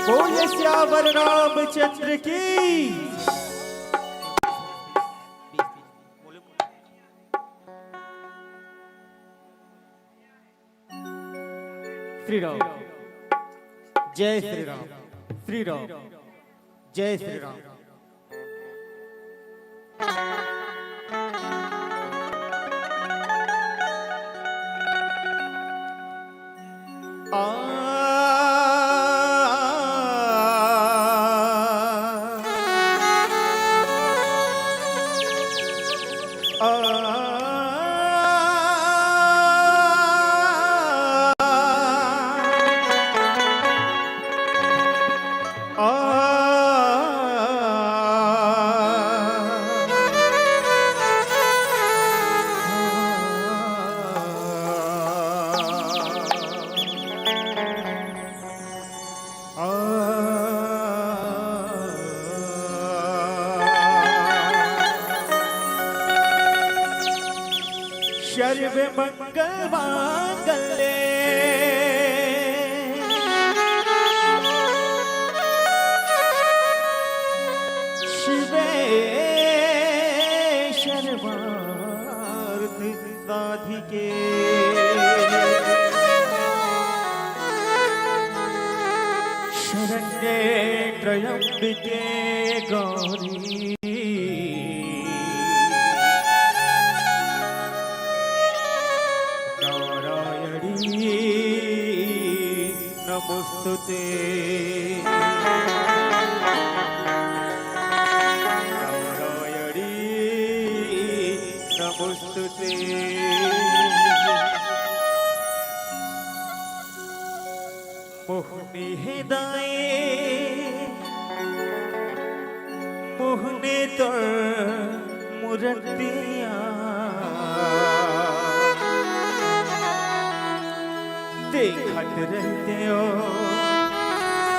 बोले श्यावर रामचंद्र की। श्री राम, जय श्री राम, श्री राम, जय श्री राम। सर्व मंगल मांगल्ये शिवे सर्वार्थ साधिके शरण्ये त्र्यंबके गौरी नमोस्तुते। नारायणी नमोस्तुते। मोहनी हृदये मोहने तो मूर्तिया देखत रहते हो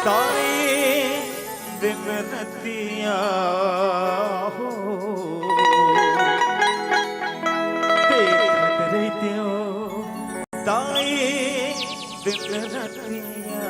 तारे दिन रतिया हो। देखत रहते हो तारे दिन रतिया।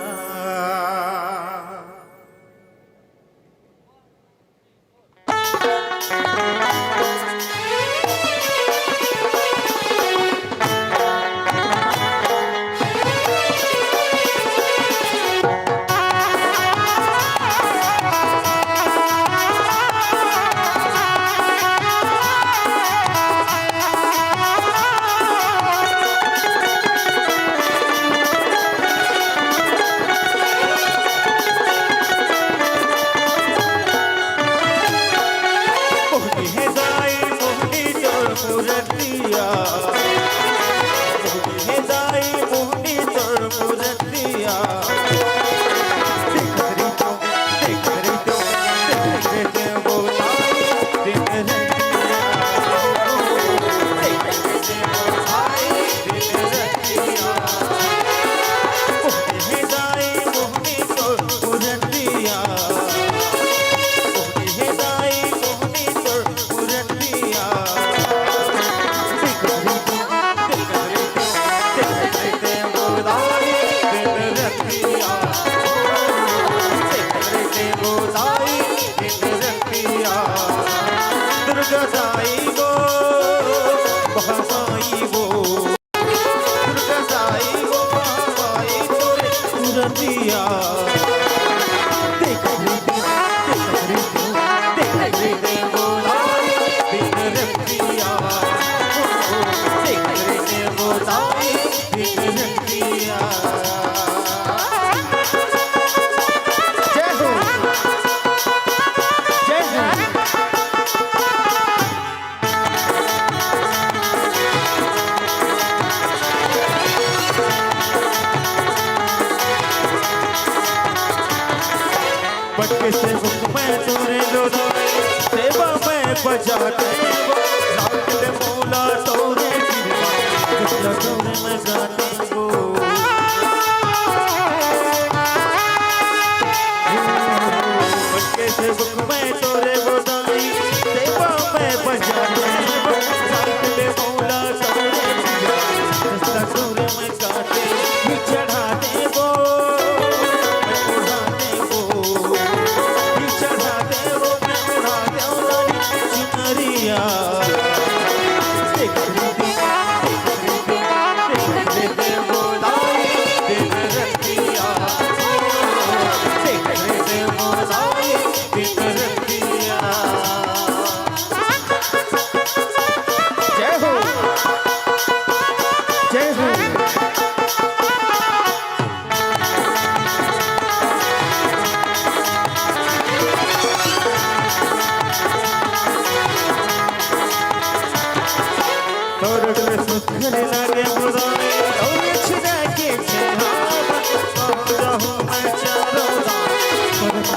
बजाते वो लाल मौला तोरे जिला तोरे में गाते वो बच्चे से बुक में तोरे गोदाई सेवा में बजाते वो लाल मौला तोरे जिला तोरे में गाते चढ़ाते वो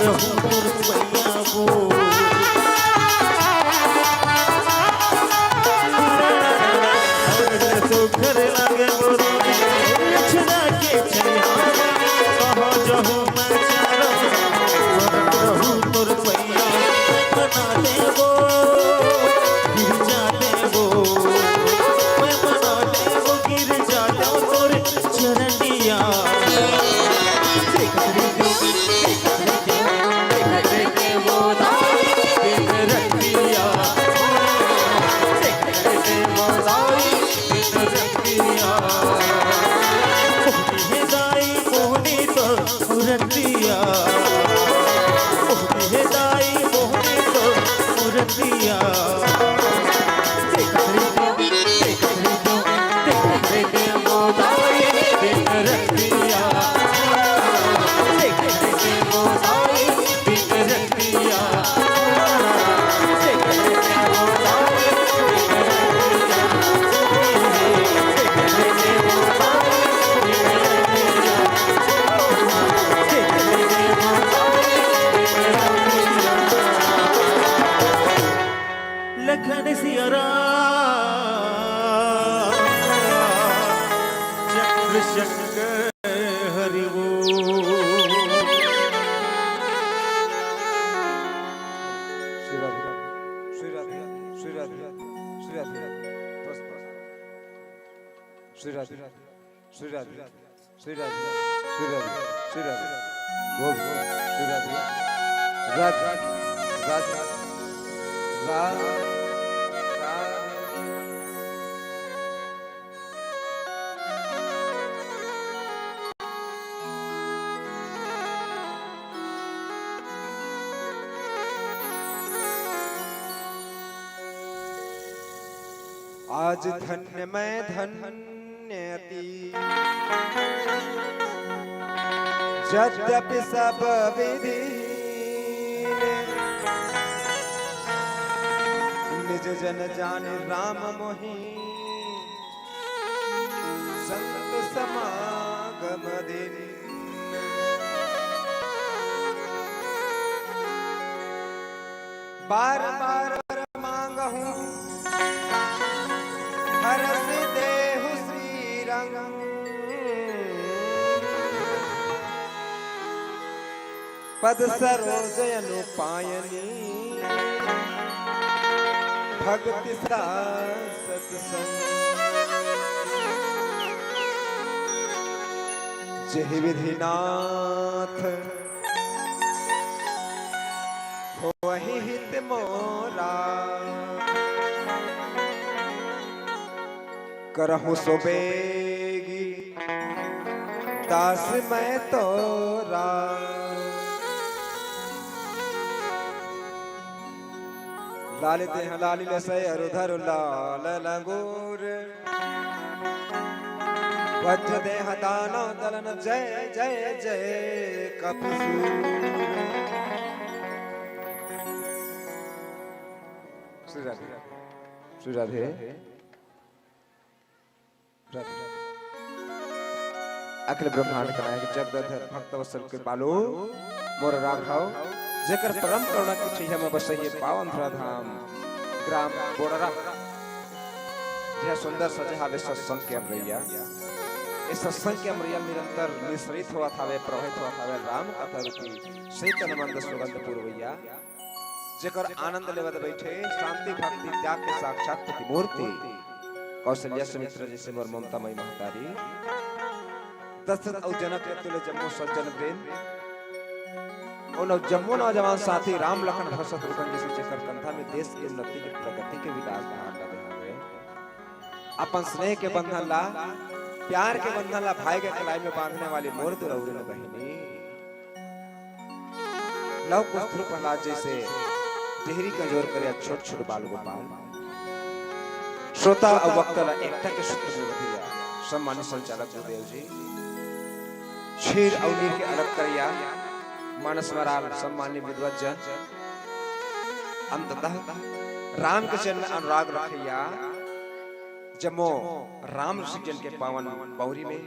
रहूं तोर पैया वो तो घर लगे बोरे छना के छैया कहो जहू मैं चारो रहूं तोर पैया बना देबो गिर जाते वो मैं बना देबो गिर जाते तोर चरनिया मुरतिया दाई मोहनी तो मुरतिया लखन सियरा चक्र शंकर हरि वो आज धन्य मैं धन्यति यद्यपि सब विधि निज जन जाने राम मोहि संत समागम दिन बार बार मांगहूँ हरस देहु श्री रंग पद सरोज अनुपायनी भक्ति सत्संग जहि विधिनाथ वही हित मोरा करहु सोबेगी दास मैं तोरा लालित हैं लालिल से अरुधर लाल लंगूर वज्र देह दानो दलन जय जय जय कपिसूर श्री राधे श्री राधे अखिल ब्रह्मांड का नायक जगदधर भक्त वत्सल के पालो मोर राघव जेकर परम करुणा की छैया में बसइए पावन धाम ग्राम बोड़रा यह सुंदर सजहावे सत्संग के अमरिया इस सत्संग के अमरिया निरंतर मिश्रित हुआ थावे प्रवाहित हुआ थावे राम कथा रूपी चैतन्य मंद सुगंध पूर्वैया जेकर आनंद लेवत बैठे शांति भक्ति त्याग के साक्षात प्रतिमूर्ति कौशल्या सुमित्रा जैसे मोर ममतामयी महतारी दशरथ और जनक के तुल्य जम्मू सज्जन प्रेम उन जम्मू नौजवान साथी राम लखन भरत शत्रुघ्न जैसे जेकर कंधा में देश की उन्नति की प्रगति के विकास धारणा देहावे अपन स्नेह के बंधन ला प्यार के बंधन ला भाई के कलाई में बांधने वाली मोर दुरौरी बहिनी लव कुछ ध्रुव प्रहलाद जैसे देहरी का जोर करे छोट छोट बाल गोपाल श्रोता और वक्ता एकता के सूत्र में बधिया सम्मानित संचालक गुरुदेव जी क्षीर और नीर के अलग करिया मानस मराल सम्मानित विद्वज्जन अंततः राम के चरण में अनुराग रखिया जमो राम ऋषिजन के पावन बौरी में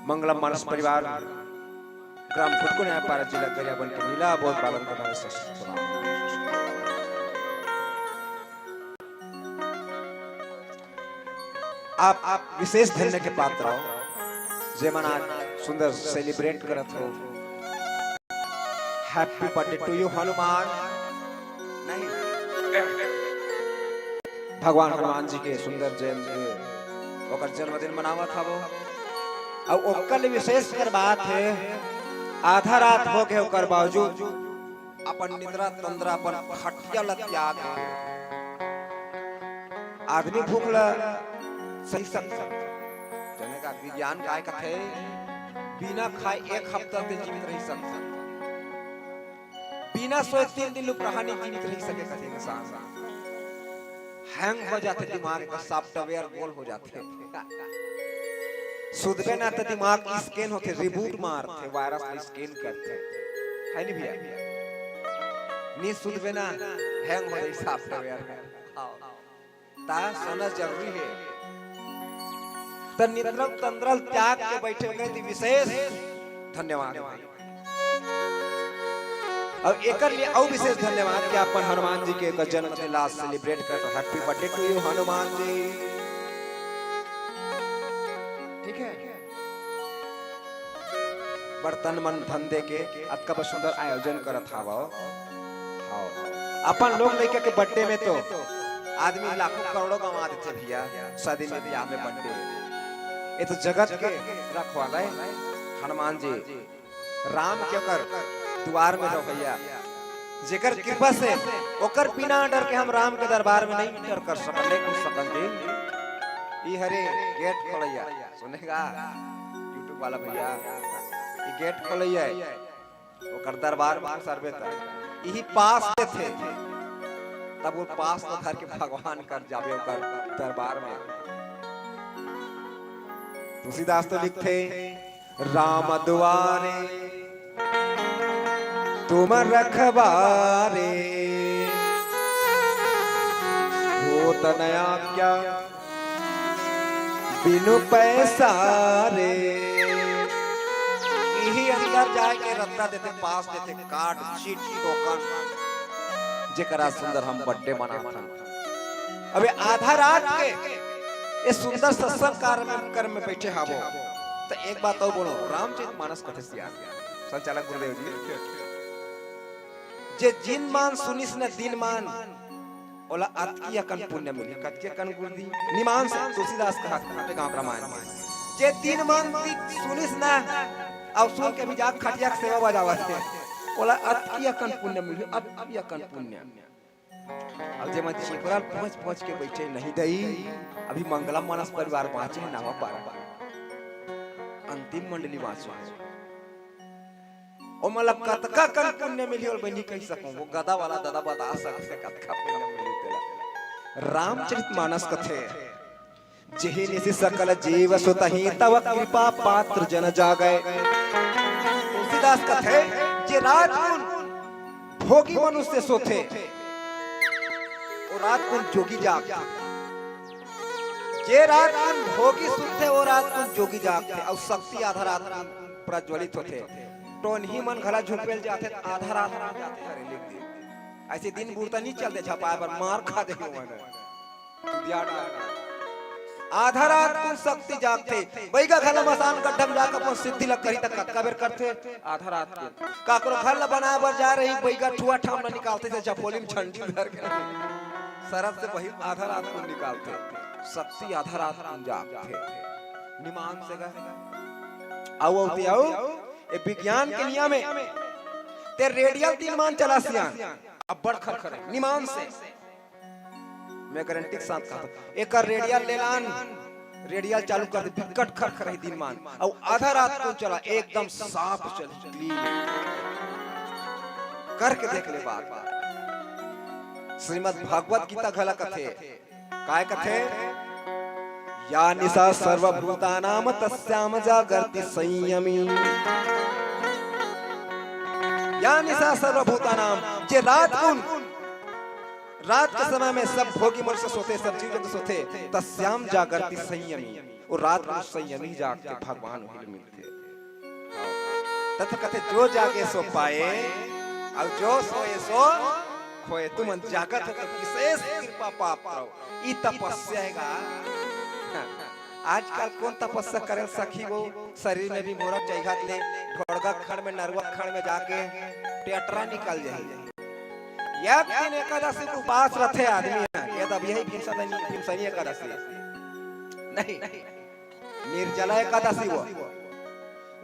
मंगलम मानस परिवार ग्राम भुटकुन पारा जिला गरियाबंद के नीला बोध पालन करना आप विशेष धन्य के पात्र हो जे मना सुंदर सेलिब्रेट करत हो। Happy birthday to you Hanuman. नहीं, भगवान हनुमान जी के सुंदर जयंती ओकर जन्मदिन मनावत हबो। और ओकर विशेष कर बात है आधा रात हो गए ओकर बावजूद अपन निद्रा तंद्रा पर खटिया त्याग आदमी भूखला सही सकता जने का विज्ञान काय कथे बिना खाए एक हफ्ता ते जीवित रह सकता, बिना सोए 3 दिन कहानी जीवित रह सके कथे इंसान। हैंग हो जाते दिमाग का सॉफ्टवेयर गोल हो जाते, सुधबे ना तो दिमाग स्कैन होते रिबूट मारते वायरस में स्कैन करते है नहीं भैया। नी सुधबे ना हैंग हो जाए सॉफ्टवेयर ता सोना जरूरी है। तो निद्रा तंद्रल त्याग के बैठे गए थी विशेष धन्यवाद। और एकर लिए और विशेष धन्यवाद कि अपन हनुमान जी के जन्मदिन लास्ट सेलिब्रेट कर। Happy birthday to you Hanuman ji. ठीक है, बर्तन मन धंधे के अतका सुंदर आयोजन करत हावो। अपन लोग लड़के के बर्थडे में तो आदमी लाखों करोड़ों कमा देते भैया, शादी में ब्याह में बर्थडे। ये तो जगत के रखवाला है हनुमान जी। राम के कर द्वार में रहो भैया, जेकर कृपा से ओकर बिना डर के हम राम के दरबार में नहीं एंटर कर सकल। लेकिन सकल जी ई हरे गेट खोलैया सुनेगा यूट्यूब वाला भैया, ई गेट खोलैया ओकर दरबार में सर्वे तक यही पास थे, तब वो पास तो धर के भगवान कर जावे ओकर दरबार में। तुलसीदास तो लिखते राम द्वारे तुम रखवारे हो तनया क्या बिनु पैसारे। यही अंदर जाए के रत्ता देते, पास देते, कार्ड शीट टोकन जेकरा सुंदर हम बर्थडे मनाथन। अबे आधा रात के ये सुंदर सत्संग कार्यक्रम में बैठे हावो। तो एक बात और बोलो, रामचरितमानस कथे सिया संचालक गुरुदेव जी जे जिन मान सुनिस न दिन मान ओला अतकी अकन पुण्य मिली। कतके कन गुरुदी निमान से तुलसीदास कहा अपने गांव रामायण जे दिन मान सुनिस न अब सुन के भी जाग खटिया के सेवा बजावत है ओला अतकी अकन पुण्य मिली। अतकी अकन पुण्य अब जे मन छिपरा पहुंच के बैठे नहीं दई। अभी मंगला मानस परिवार बाँचे नावा बार अंतिम मंडली बाँचे ओ मतलब कतका कन पुण्य मिली और बनी कह सकूं वो गदा वाला दादा बता सकते कतका पुण्य मिली तेला। रामचरितमानस कथे जेहि निसि सकल जीव सुतहि तव कृपा पात्र जन जागै। तुलसीदास कथे जे रात भोगी मनुष्य सोथे और रात को जोगी जागते, जे रात को भोगी सुनते वो रात को जोगी जागते। और शक्ति आधा रात प्रज्वलित होते, टोन ही मन घला झुकवेल जाते, आधा रात जाते हरे लिख दे। ऐसे दिन बुरता नहीं चलते छपाए पर मार खा दे आधा रात को शक्ति जागते। बैगा घला मसान गड्ढा में जाकर अपन सिद्धि लग करी तक कतका बेर करते आधा रात के। काकरो घर बनाए बर जा रही बैगा ठुआ ठाम न निकालते थे जपोली में झंडी धर के सरफ से वही आधा रात को निकालते। शक्ति आधा रात को जागते निमान से गए आओ ये विज्ञान के नियम में ते रेडियल 3 मान चला सियान अब बड़ खरखर निमान से मैं गारंटी के साथ कहता एक रेडियल लेलान रेडियल चालू कर दे विकट खरखर है 3 मान और आधा रात को चला एकदम साफ चल क्लीन करके देख ले बात। श्रीमद् भागवत गीता घला कथे काय कथे या निशा सर्वभूतानाम तस्याम जागर्ति संयमी। या निशा सर्वभूतानाम जे रात के समय में सब भोगी मनुष्य सोते, सब जीव जंतु सोते, तस्याम जागर्ति संयमी और रात को संयमी जागते भगवान वही मिलते। तथ कथे जो जागे सो पाए और जो सोए सो खोए। तुम जागत हो तो विशेष कृपा पाप करो। ई तपस्या हैगा। आजकल कौन तपस्या करे सखी वो शरीर में भी मोरक चाहिए ले ढोड़गा खड़ में नरवा खड़ में जाके टेटरा निकल जाए। या दिन एकादशी को उपास रखे आदमी ये तब यही भीमसनी एकादशी नहीं निर्जला एकादशी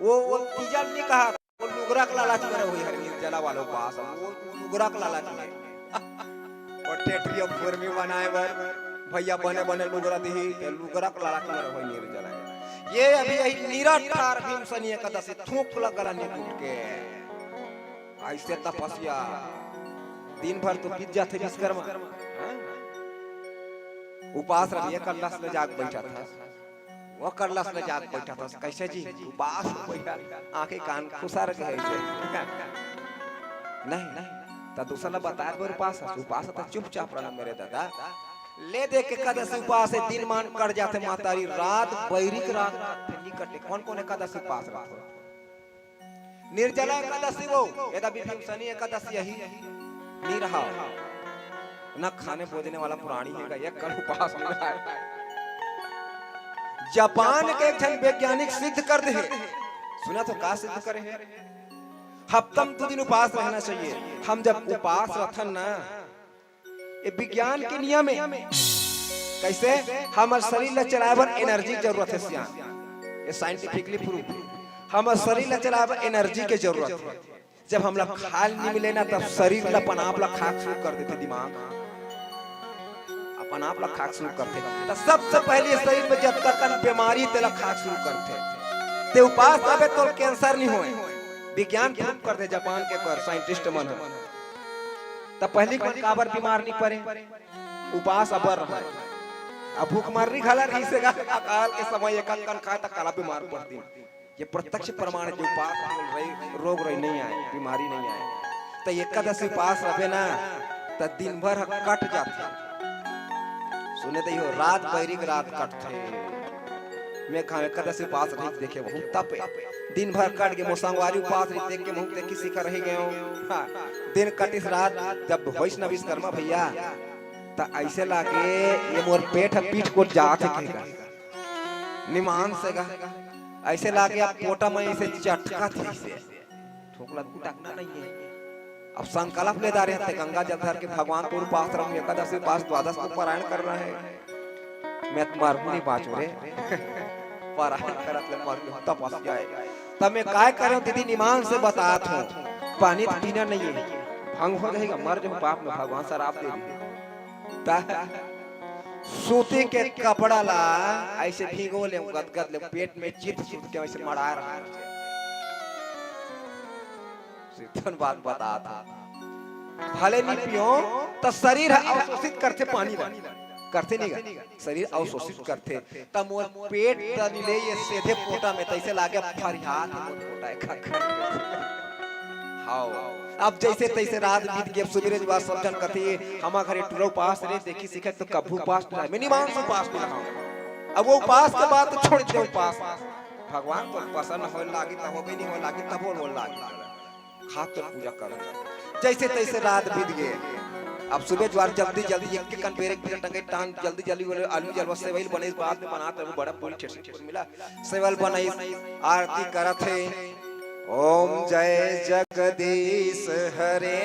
वो तीजा नहीं कहा वो लुगरा का लालच में हुई है निर्जला वालों पास वो लुगरा का लालच में और टेटरिया फुरमी बनाए बर भैया बने बने लुगरा दी लुगरा का लालच में हुई निर्जला। ये अभी यही निराठार भीमसनी एकादशी थूक लगा नहीं टूट के ऐसे तपस्या दिन भर तो बीत जाते विश्वकर्मा उपास रखिए कलश में जाग बैठा था वो कलश में जाग बैठा था कैसे जी उपास बैठा आंखें कान खुशा रखे नहीं तो दूसरा बताया फिर उपास तो चुपचाप रहना मेरे दादा ले दे के एकादशी उपास है दिन मान कट जाते मातारी रात बैरिक रात निकटे कौन कौन एकादशी उपास रखो निर्जला एकादशी वो यदा भीमसनी एकादशी यही नहीं रहा न खाने भोजने वाला पुरानी है ये कल उपास हो रहा है। जापान के एक जन वैज्ञानिक सिद्ध कर दे सुना तो का सिद्ध करे है हफ्तम तो दिन उपास रहना चाहिए। हम जब उपास रखन ना ये विज्ञान के नियम है कैसे हमारे शरीर ला चलाए बर एनर्जी जरूरत है सियान ये साइंटिफिकली प्रूफ हमारे शरीर ला चलाए बर एनर्जी के जरूरत है। जब हम लोग खाल नहीं मिले ना तब शरीर ला पनाप ला खाक शुरू कर देते दिमाग अपन आप ला खाक शुरू करते तो सबसे पहले शरीर में जब तक बीमारी तेला खाक शुरू करते ते उपास तबे तो कैंसर नहीं होए विज्ञान प्रूव कर दे जापान के कर साइंटिस्ट मन तब पहली काबर बीमार नहीं पड़े उपास अबर रहा अब भूखमरी खाला रही से अकाल के समय एक कन खाए तक काला बीमार पड़ती ये प्रत्यक्ष प्रमाण है जो उपास रोग रही नहीं आए बीमारी नहीं आए तो एकादशी उपास रहे ना तो दिन भर कट जाते सुने तो यो रात बैरिक रात कटते मैं कहा एकादशी उपास रही देखे बहुत तप दिन भर कट के मोसंगवारी उपास रही देख के मुंह किसी का रह गए हाँ, दिन कटिस रात जब वैष्णव विश्वकर्मा भैया तो ऐसे लाके ये मोर पेट पीठ को जात है निमान से गा ऐसे लाके आप पोटा में ऐसे चटका थे ऐसे ठोकला टकना नहीं है। अब संकल्प ले दारे थे गंगा जल धर के भगवान को उपास रंग एकादशी उपास द्वादश को पारायण कर रहे हैं मैं तुम्हारे नहीं बाचू रे पारायण करत ले मर तपस जाए तब मैं काय करूं दीदी निमान से बतात हूं पानी पीना नहीं है भंग हो जाएगा मर जो पाप में भगवान शराब दे दी सूती के कपड़ा ला ऐसे भिगो ले गदगद ले पेट में चित चित के ऐसे मड़ा रहा सिद्धन बात बता था भले नहीं पियो तो शरीर अवशोषित करते पानी करते नहीं शरीर अवशोषित करते तब मोर पेट तनिले ये सीधे पोटा में तैसे लागे फरियाद पोटा हां अब जैसे तैसे रात बीत गई सुबह के बाद सब जन कहते हमारे घरे टुरो पास रे देखी सीखे तो कभू पास ना मिनिमम से पास ना अब वो पास के बाद तो छोड़ दे पास भगवान को पसंद हो लागी तब हो भी नहीं हो लागी तब हो लागी खातर पूजा कर जैसे तैसे रात बीत गए अब सुबह ज्वार जल्दी जल्दी एक के कन पेरे के टंगे टांग जल्दी जल्दी बोले आलू जलवा सेवल बने इस बात में बनाते वो बड़ा पूरी ठेठ मिला सेवल बनाई आरती करत है ओम जय जगदीश हरे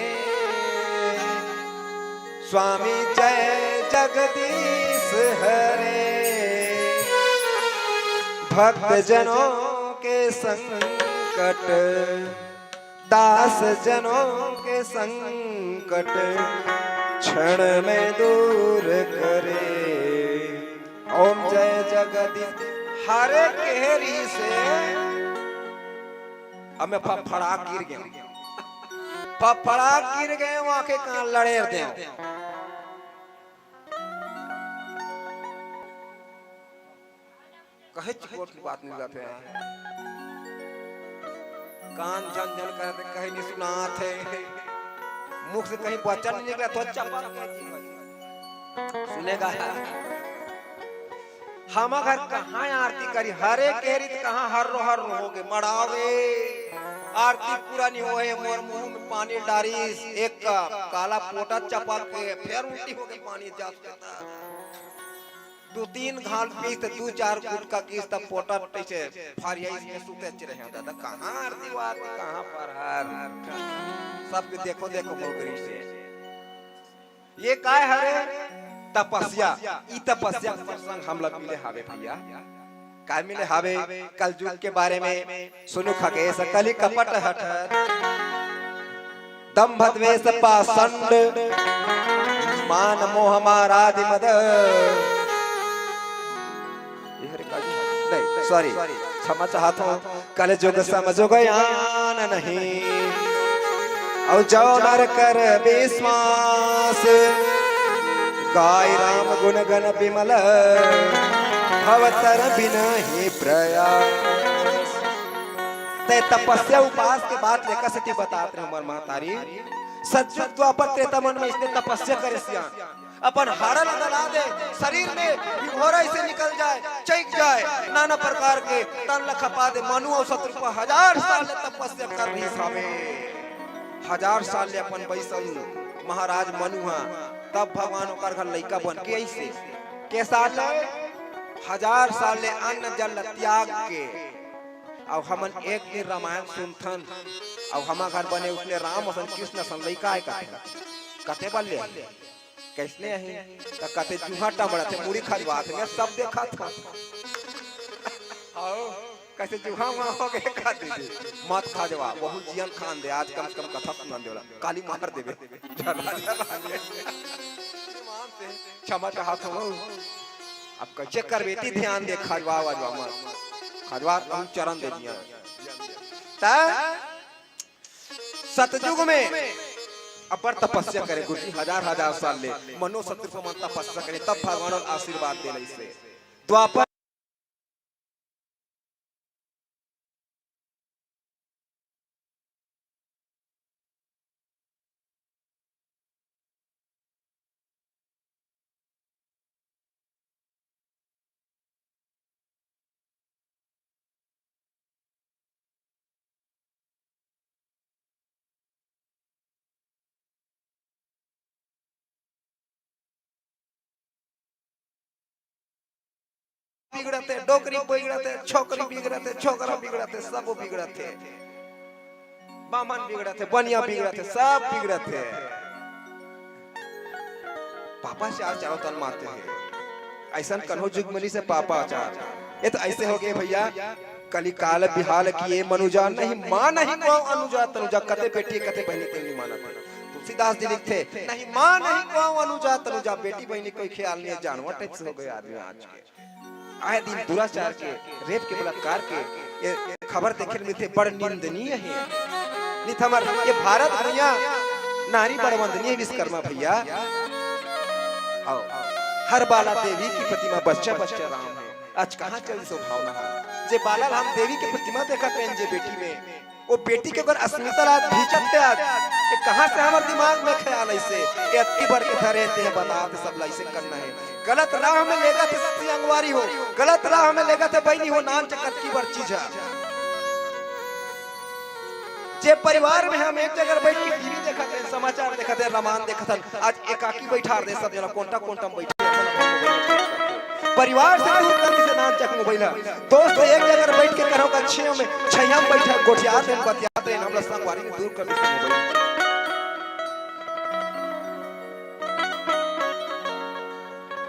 स्वामी जय जगदीश हरे भक्त जनों के संकट दास जनों के संकट क्षण में दूर करे ओम जय जगदीश हरे केहरी से अब मैं फड़ा गिर गया फड़ा गिर गए वहां के कान लड़े दे कहे चिकोट की बात नहीं जाते कान जन जन करते कहीं नहीं सुना थे मुख से कहीं वचन नहीं निकला तो चपा सुनेगा हम घर कहाँ आरती करी हरे केरी कहाँ हर रो हो गए मड़ावे आरती पूरा नहीं हुए मोर मुंह में पानी डारिस एक काला पोटा चपा के फिर उल्टी हो गई पानी जा दो तीन घाल पीस दो चार गुटका किस तब पोटा टेचे फारिया इसमें सुते च रहे दादा कहां आरती बात कहां पर हर सब के देखो देखो मोगरी से ये काय हरे तपस्या ई तपस्या प्रसंग हम लोग मिले हावे भैया काय मिले हावे कल युग के बारे में सुनु खगेश कली कपट हठ दंभ द्वेष पाषंड मान मोह मारादि मद नहीं सॉरी क्षमा चाहता हूँ कल युग समझो ज्ञान नहीं और जो नर कर विश्वास गाय राम गुण गण विमल भवतर बिन ही प्रयास ते तपस्या उपास के बाद लेकर से बताते हैं हमार महतारी सत्युग द्वापर त्रेता मन में इसने तपस्या करे सियान अपन हाड़ल गला दे शरीर में विभोरा इसे निकल जाए चैक जाए नाना प्रकार के तन लखपा दे मनु और शत्रु को 1000 साल तपस्या कर रही सामे 1000 साल ले अपन बैसल महाराज मनुहा तब भगवान ओकर घर लइका बन के ऐसे के साल 1000 साल ले अन्न जल त्याग के और हमन एक दिन रामायण सुनथन और हमार घर बने उसने राम और कृष्ण सन लइका है कते बल्ले कैसने है कते चूहा टमड़ा थे मुड़ी खजवात में सब देखा था आओ कैसे चूहा वहां हो गए खा दे मत खजवा बहुत जियन खान दे आज कम से कम कथा सुना देला काली मार देबे क्षमा चाहत हूं अब कैसे करबेती ध्यान दे खजवा वाजवा मत खजवा हम चरण दे दिया ता सतयुग में अपर तपस्या करे गुरुजी 1000 साल ले मनो शत्रु को मन तपस्या करे तब भगवान आशीर्वाद देले इसे द्वापर बिगड़ते डोकरी बिगड़ते छोकरी बिगड़ते छोकरा बिगड़ते सब बिगड़ते बामन बिगड़ते बनिया बिगड़ते सब बिगड़ते पापा से आज चारों तन मारते हैं ऐसा कन्हो जुगमनी से पापा आचार ये तो ऐसे हो गए भैया कली काल बिहाल किए मनुजा नहीं मां नहीं को अनुजा तनुजा कते बेटी कते बहनी कोई नहीं माना तुलसीदास जी लिखते नहीं मां नहीं को अनुजा तनुजा बेटी बहनी कोई ख्याल नहीं जानवर टाइप से हो गए आदमी आज के आए दिन दुराचार के रेप के बलात्कार के ये खबर देखे मिलते बड़ निंदनीय है नित हमर ये भारत दुनिया नारी बड़ वंदनीय विश्वकर्मा भैया आओ हर बाला देवी की प्रतिमा बच्चा बच्चा राम है आज कहां चल सो भावना है जे बाला राम देवी की प्रतिमा देखा कहीं जे बेटी में वो बेटी के अगर अस्मिता आज भीचते आज ये कहां से हमारे दिमाग में ख्याल ऐसे ये अति बढ़ के धरे थे बताते सब ऐसे करना है गलत राह में लेगा थे सती अंगवारी हो गलत राह में लेगा थे बहनी हो नान चकत की बड़ चीज है जे परिवार में हम एक जगह बैठ के टीवी देखा थे समाचार देखा थे रामायण देखा था आज एकाकी बैठा दे सब जना कोंटा कोंटा बैठे परिवार से दूर करके से नान चक मोबाइल दोस्त एक जगह बैठ के करो का छे में छैया में बैठा गोठिया से बतियाते हम लोग संगवारी में दूर कर दे मोबाइल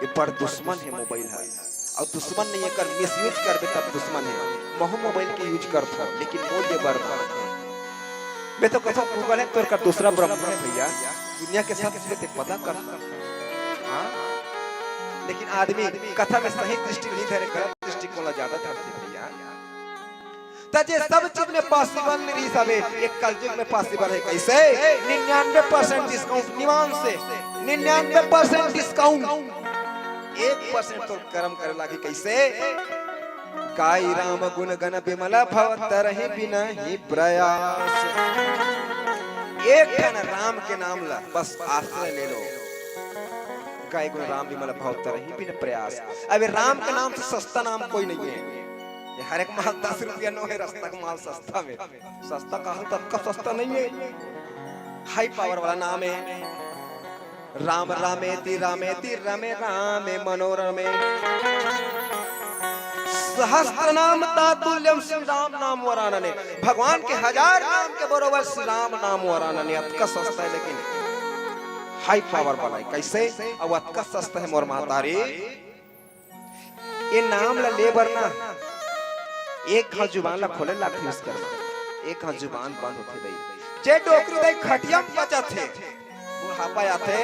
ये पर दुश्मन है मोबाइल है और दुश्मन नहीं कर मिसयूज करबे तब दुश्मन है महु मोबाइल के यूज करता लेकिन बोल दे बर्बाद है मैं तो कहता गूगल है तोर का दूसरा ब्रह्म है भैया दुनिया के सब चीजें ते पता कर हां लेकिन आदमी कथा में सही दृष्टि नहीं धरे गलत दृष्टि को ज्यादा धरते भैया तजे सब चीज में पॉसिबल नहीं सबे एक कलयुग में पॉसिबल है कैसे 99% डिस्काउंट निवान से 99% डिस्काउंट 1% तो कर्म करे लागे कैसे गाय राम गुण गण विमला भव तरहि बिना ही प्रयास एक जन राम के नाम ला बस आश्रय ले लो गाय गुण राम विमला भव तरहि बिना प्रयास अब राम के नाम से सस्ता नाम कोई नहीं है ये हर एक माल 10 रुपया नो है, रास्ता का माल सस्ता में। सस्ता कहा तब का सस्ता नहीं है, हाई पावर वाला नाम है। राम रामेति रामेति रमे रामे मनोरमे सहस्त्र नाम तातुल्यम श्री राम नाम वरानने। भगवान के 1000 नाम के बरोबर श्री राम नाम वरानने। अतका सस्ता है लेकिन हाई पावर वाला है। कैसे अब अतका सस्ता है मोर मातारी, ये नाम ला लेबर ना एक हाथ जुबान ला खोले ला यूज कर, एक हाथ जुबान बंद होते दई जे डोकरी दई खटिया में बचत है। बुढ़ापा आते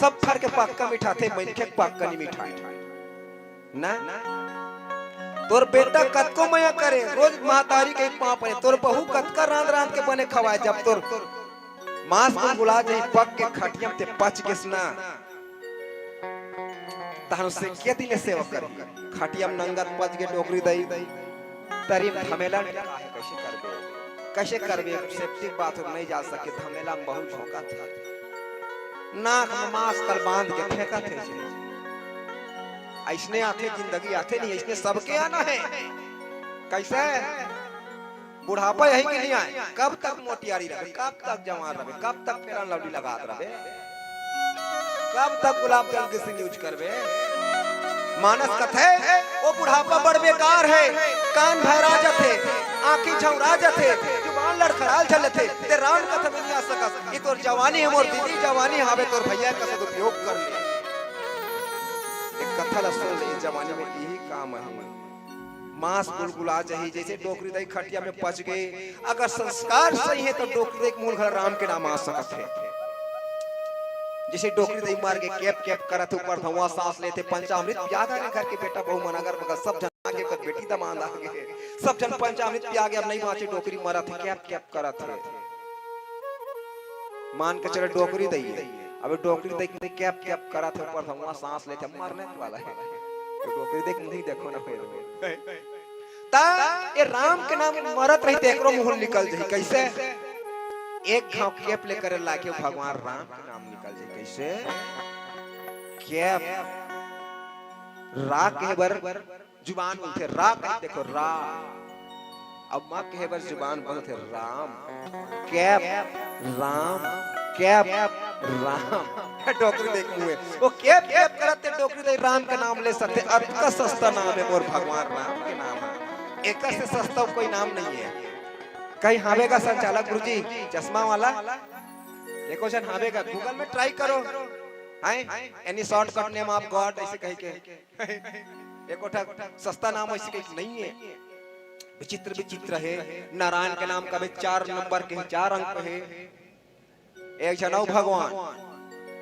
सब फर के पक्का मिठाते, मनखे पक्का नहीं मिठाई ना। तोर बेटा कतको मया करे रोज महतारी के पाँव पड़े, तोर बहू कतका रांध रांध के बने खवाए। जब तोर मांस को बुला जाई पक के खटिया ते पच के सना तहन से के दिन सेवा करी। खटिया में नंगत पच के डोकरी दई तरी धमेला कैसे करबे, कैसे करबे सेफ्टी बाथरूम नहीं जा सके। धमेला में बहुत झोंका था, नाक में मांस कल बांध के फेंका थे। ऐसने आते जिंदगी आते नहीं, ऐसने सबके आना है। कैसे बुढ़ापा यही के नहीं आए, कब तक मोटियारी रहे, कब तक जवान रहे, कब तक फेरन लवली लगा रहे, कब तक गुलाब जल के सिंह यूज करबे। मानस कथे वो बुढ़ापा बड़ बेकार है। कान भरा जाते, आंखें झौरा जाते, जुबान लड़खड़ाल चलते, ते राम कथा में नहीं आ सकस। ये तोर जवानी है मोर दीदी, जवानी हावे तोर भैया का सदुपयोग कर ले। एक कथा ला सुन ले, जवानी में यही काम है। मांस गुलगुला जाही जैसे डोकरी दई खटिया में पच गए। अगर संस्कार सही है तो डोकरी दई मूल घर राम के नाम आ सकत है। जैसे डोकरी दई मार के कैप कैप करत ऊपर धुआं सांस लेते, पंचामृत पिया गए घर के बेटा बहु मनागर मगर सब जन आगे कर बेटी दमाद आगे सब जन पंचामृत पिया गए। अब नहीं बाँचे, डोकरी मरत है कैप कैप करत है। मान के चले डोकरी दई, अब डोकरी दई कैप कैप करत है ऊपर धुआं सांस लेते, मरने वाला है। तो डोकरी देख नहीं देखो ना फिर ता ये राम के नाम मरत रही एकरो मुंह निकल जाई। कैसे एक घाव कैप लेकर लाके भगवान राम के नाम निकल जाए। कैसे कैप रा के बर जुबान बोलते रा, देखो रा, अब मां के बर जुबान बोलते राम। कैप राम, कैप राम। डोकरी देख मुए वो कैप कैप करते डोकरी दे राम का नाम ले सकते। अतका सस्ता नाम है मोर भगवान राम के नाम है। एक से सस्ता कोई नाम नहीं है। कहीं हावेगा संचालक गुरुजी चश्मा वाला देखो जन हावेगा, गूगल में ट्राई करो हैं any shortcut name of God ऐसे कह के एकोटा सस्ता नाम ऐसे कहीं नहीं है। विचित्र विचित्र है। नारायण के नाम का भी 4 नंबर के 4 अंक है। एक जनौ भगवान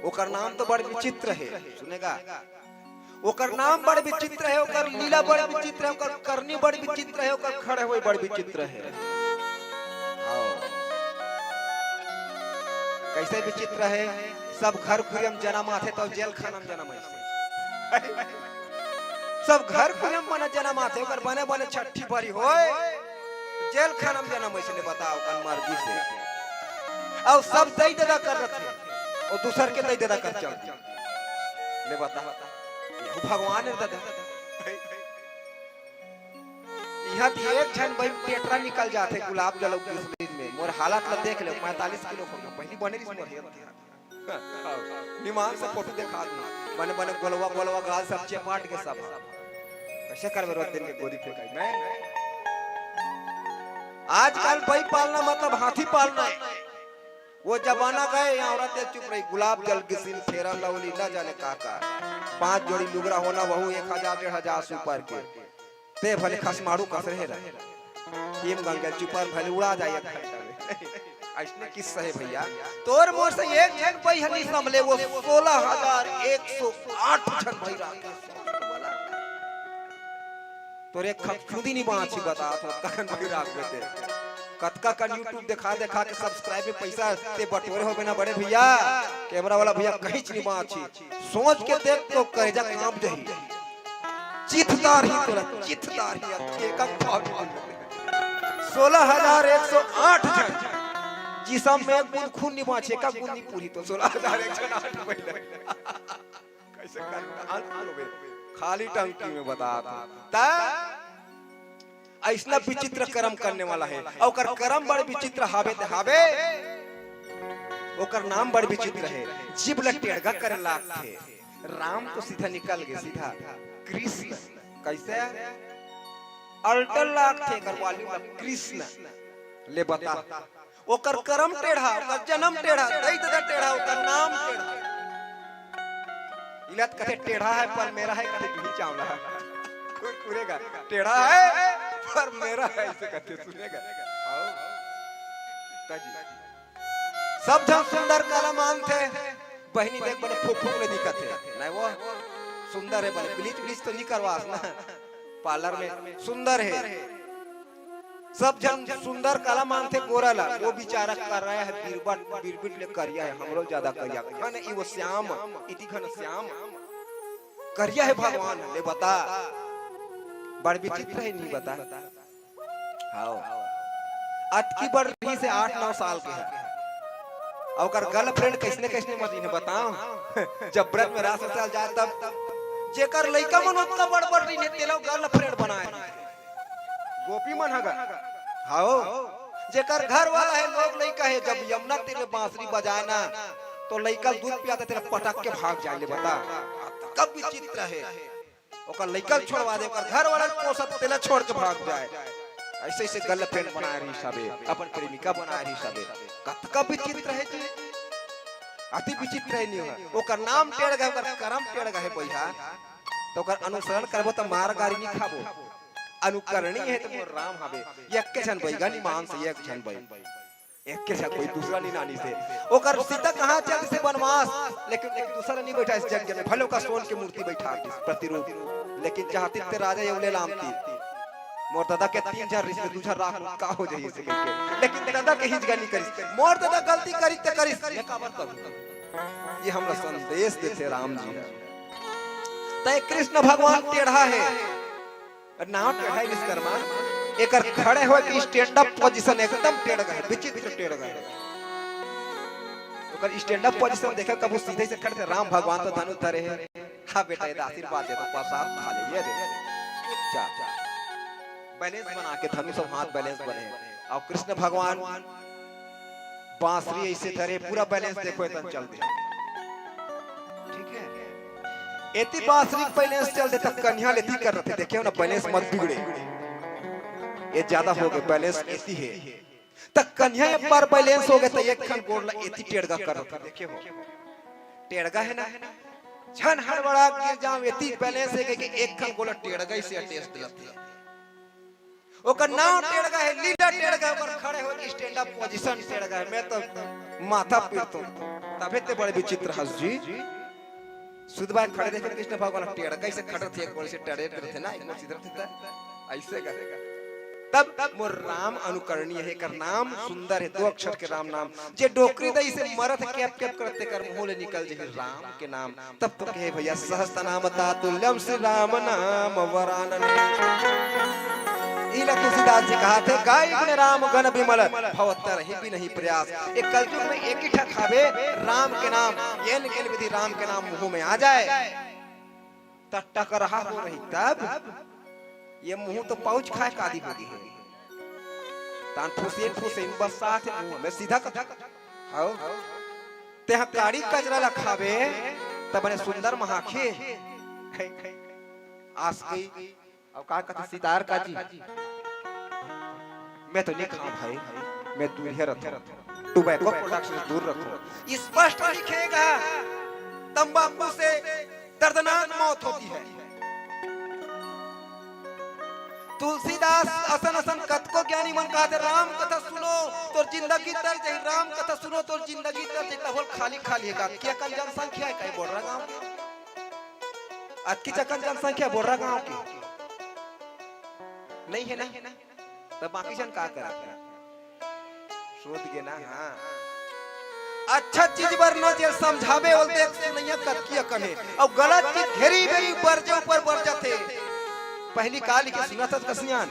ओकर नाम तो बड़ विचित्र है, सुनेगा ओकर नाम बड़ विचित्र है, ओकर लीला बड़ विचित्र है, ओकर करनी बड़ विचित्र है, ओकर खड़े हुए बड़ विचित्र है। कैसे विचित्र है? सब घर खुरियम जन्म आते तो जेल खाना में जन्म है। सब घर खुरियम बने जन्म आते ओकर बने बने छठी भरी होए जेल खाना में जन्म है। बताओ कन मर्जी से और सब दई देदा कर रखे और दूसर के दई देदा कर चल ले बता ये भगवान ने दादा यहाँ एक क्षण भाई पेटरा निकल जाते गुलाब जल में। मोर हालत ला देख ले 45 किलो हो पहली बने निमान से फोटो दिखा दूं बने बने गोलवा गोलवा गाल सब चपाट के सब कैसे करबे रोज दिन के गोदी फेंकाई मैं। आजकल भाई पालना मतलब हाथी पालना है। वो जमाना गए यहाँ औरतें चुप रही, गुलाब जल की सिन फेरा लवली न जाने का 5 जोड़ी लुगरा होना वहु 1000-1500 से ऊपर के ते भले खसमाड़ू कस रहे हिम गंगा चुपर भले उड़ा जाए। ऐसने किस्सा है भैया तोर मोर से एक जन भाई हनी संभले वो 16108 जन भाई तोर एक खुदी नहीं बाँची बता तो कन भाई राख देते कतका का यूट्यूब दिखा दिखा के सब्सक्राइब में पैसा ते बटोरे हो बिना बड़े भैया कैमरा वाला भैया कहीं नहीं बाँची सोच के देख तो करेजा काम जही चिथदार ही तोरा चिथदार ही एक 16108 जन जिसम में बूंद खून नहीं बाँचे का बूंद नहीं पूरी तो 16108 पहले कैसे कर खाली टंकी में बता ता ऐसना विचित्र कर्म करने वाला है और ओकर कर्म बड़ विचित्र हावे ते हावे ओकर नाम बड़ विचित्र है। जीव लग टेढ़गा करे लाग थे। राम तो सीधा निकल गए सीधा कृष्ण कैसे अल्टर लाग थे करवाली कृष्ण ले बता ओकर कर्म टेढ़ा ओकर जन्म टेढ़ा दैत दा टेढ़ा ओकर नाम टेढ़ा इलत कथे टेढ़ा है पर मेरा है कथे भी चावला कुरेगा टेढ़ा है पर मेरा है ऐसे कथे सुनेगा आओ ताजी सब जन सुंदर काला मान थे बहनी देख बने फूक फूक ले दिखत है नहीं वो सुंदर है बने ब्लीच ब्लीच तो नहीं करवास ना पार्लर में सुंदर है सब जन सुंदर काला मान थे गोरा ला वो बेचारा कर रहा है बिरबट ले करिया है हमरो ज्यादा करिया घन ई वो श्याम इति घन श्याम करिया है भगवान ले बता बड़ विचित्र है नहीं बता हां अटकी बढ़ी से 8-9 साल के है और ओकर गर्लफ्रेंड कैसने कैसने मत इन्हें बताओ जब ब्रत में रास चल जाए तब जेकर लइका मन उतना बड़ बड़ रही ने तेलो गर्लफ्रेंड बनाए गोपी मन हगा हाओ जेकर घर वाला है लोग लइका है जब यमुना तेरे बांसुरी बजाए ना तो लइका दूध पियाता तेरा पटक के भाग जाए ले बता कब विचित्र है ओकर लइका छोड़वा दे ओकर घर वाला पोसत तेला छोड़ के भाग जाए ऐसे ऐसे गर्लफ्रेंड बनाए रही सबे अपन प्रेमिका बनाए रही सबे कतका विचित्र है जी अति विचित्र है नहीं है ओकर नाम टेढ़ गए ओकर कर्म टेढ़ गए भैया तो ओकर अनुसरण करबो तो मार गारी नहीं खाबो अनुकरणीय है तो मोर राम हवे एक के जन बैगा नी मान से एक जन बै एक के कोई दूसरा नहीं नानी से ओकर सीता कहां चल से वनवास लेकिन एक दूसरा नहीं बैठा इस जग में भले का सोन की मूर्ति बैठा के प्रतिरूप लेकिन चाहते ते राजा येवले लाम की मोर दादा के 3000 रिश्ते दूसरा राख का हो जाई से के लेकिन दादा के हिज गनी करी मोर दादा गलती करी ते करी ये काबर करू ये हमरा संदेश देते राम जी तय कृष्ण भगवान टेढ़ा है नाम टेढ़ा है विश्वकर्मा एकर खड़े हो के स्टैंड अप पोजीशन एकदम टेढ़ गए विचित्र टेढ़ गए ओकर स्टैंड अप पोजीशन देखा कबू सीधे से खड़े थे राम भगवान तो धनुष धरे है हां बेटा ये आशीर्वाद दे तो प्रसाद खा ले ये दे जा बैलेंस बना के धनुष और हाथ बैलेंस बने और कृष्ण भगवान बांसुरी ऐसे धरे पूरा बैलेंस देखो एकदम चल दे ठीक है एती बांसुरी बैलेंस चल दे तब कन्या लेती कर रहे थे देखियो ना बैलेंस मत बिगड़े ये ज्यादा हो गए बैलेंस एती है तक कन्या एक बार बैलेंस हो गए तो एक खन गोड़ एती टेढ़गा कर रहे थे देखियो टेढ़गा है ना झन हड़बड़ा गिर जाओ एती बैलेंस है कि एक खन गोड़ टेढ़गा से टेस्ट दिलती ओकर नाम टेढ़गा है लीला टेढ़गा पर खड़े हो स्टैंड अप पोजीशन टेढ़गा है मैं तो माथा पीटूं तबे ते बड़े विचित्र हंस जी सुधबा खड़े देखे कृष्ण भगवान टेढ़गा से खड़े थे एक बार से टेढ़े थे ना एक सीधा थे ऐसे करेगा तब मोर राम अनुकरणीय है कर नाम सुंदर है 2 अक्षर के राम नाम जे डोकरी दई से मरत कैप कैप करते कर मुंह ले निकल जे राम के नाम तब तो कहे भैया सहस्त्र नाम तातुल्यम श्री राम नाम वरानने इला तुलसीदास जी कहा थे गाय गुण राम गण विमल भवतर ही भी नहीं प्रयास एक कलयुग में एक ही ठक खावे राम के नाम ये निकल विधि राम के नाम मुंह में आ जाए टक रहा हो रही तब ये मुंह तो पाउच खाए का आदि होती है तान ठुसे बस साथ मुंह में सीधा कथा आओ ते हकारी कचरा ला खावे तब बने सुंदर महाखे आस गई अब का कथा सितार का जी मैं तो नहीं खाऊं भाई मैं दूर ही रखूं टोबैको प्रोडक्शन से दूर रखूं स्पष्ट लिखेगा तंबाकू से दर्दनाक मौत होती है तुलसीदास असन असन कथ को ज्ञानी मन कहते राम कथा सुनो तो जिंदगी तर जाए राम कथा सुनो तो जिंदगी तर जाए तब खाली खाली है क्या कल जनसंख्या है कहीं बोल रहा गांव आज की चकन जनसंख्या बोल रहा गांव की नहीं है ना तब बाकी जन का करा शोध के ना हाँ अच्छा चीज बर न जे समझावे बोल देख सुनैया कत की कने और गलत चीज घेरी घेरी बरजे ऊपर बढ़ जाते पहली काल लिखी सुना था कसियान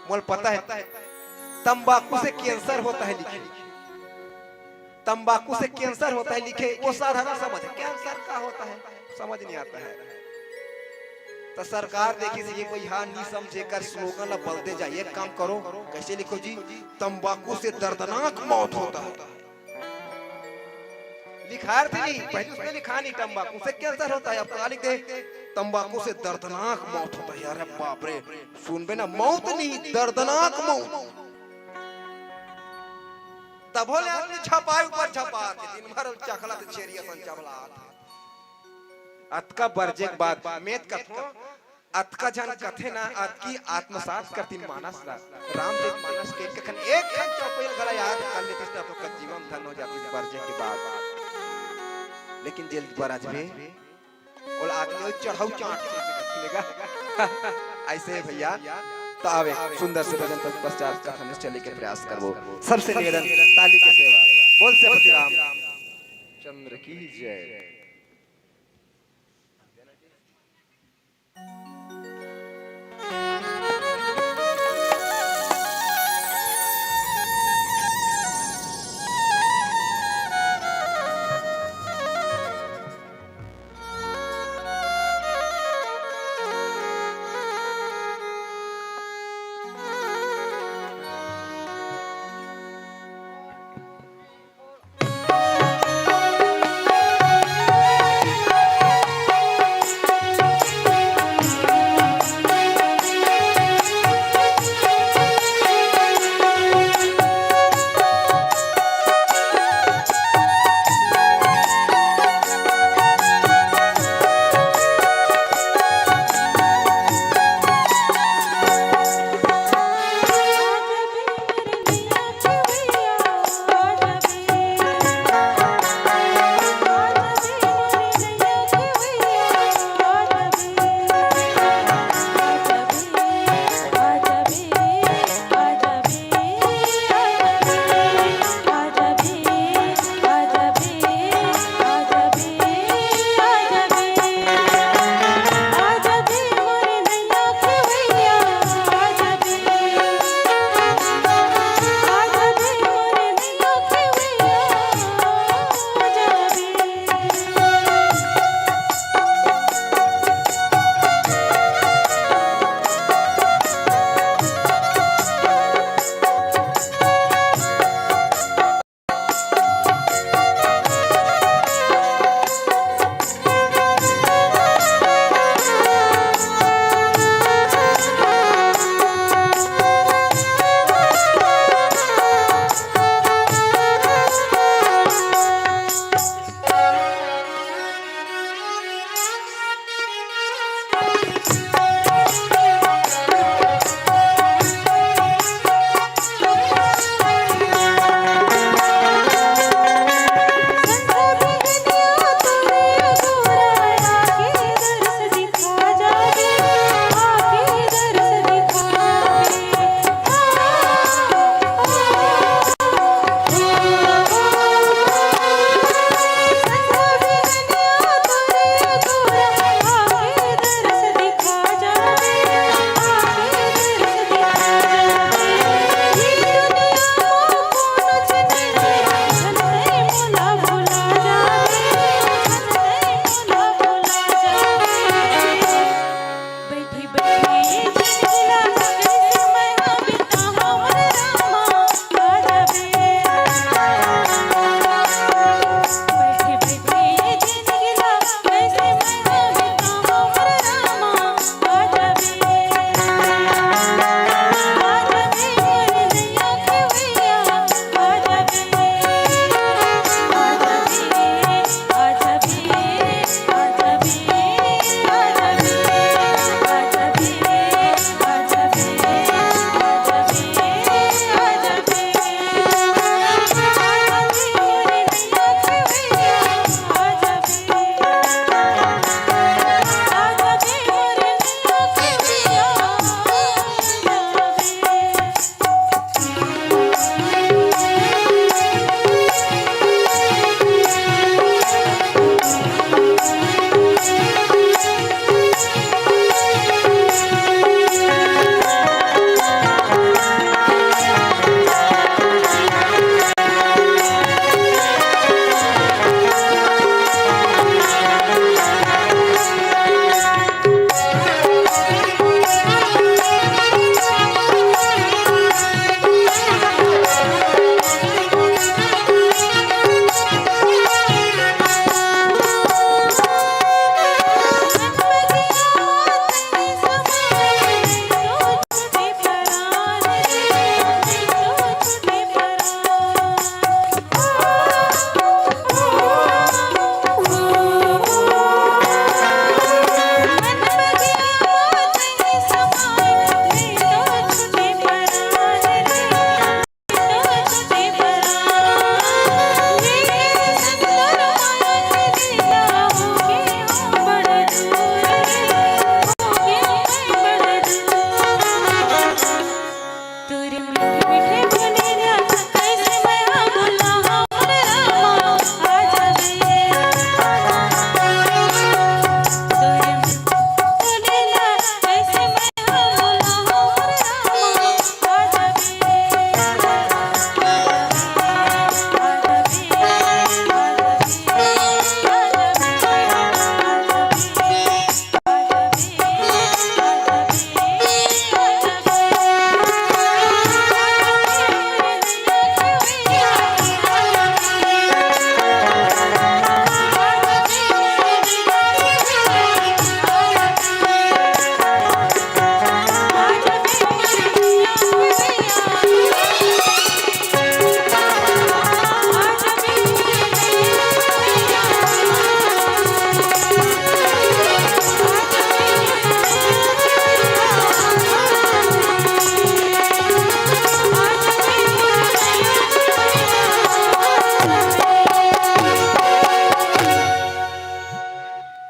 मोल पता है तंबाकू से कैंसर होता है लिखे तंबाकू से कैंसर होता है लिखे वो साधारण समझ कैंसर का होता है समझ नहीं आता है तो सरकार देखी से ये कोई यहाँ नहीं समझे कर स्लोगन ला बदलते जाइए। एक काम करो, कैसे लिखो जी, तंबाकू से दर्दनाक मौत होता है। लिखा थे नहीं, पहले उसने लिखा नहीं तंबाकू से कैंसर होता है, अब क्या लिख दे, तंबाकू से दर्दनाक मौत होता है। यार बाप रे, सुन बे ना, मौत नहीं दर्दनाक मौत। तब होले आदमी छपाई ऊपर छपा के दिन भर चखला ते छेरिया सन चावला अतका बरजे के बाद मेत कथो अतका जन कथे ना अतकी आत्मसात करती मानस ला रामचरित मानस के कखन एक खन चौपैल गला याद कर लेती तो का जीवन धन हो जाती बरजे के बाद। लेकिन जेल बराज में और आगे चढ़ाऊ चाट से लेगा ऐसे भैया। तो आवे सुंदर से भजन तक पश्चात कथन चले के प्रयास करबो। सबसे निवेदन ताली के सेवा बोल से पति राम चंद्र की जय।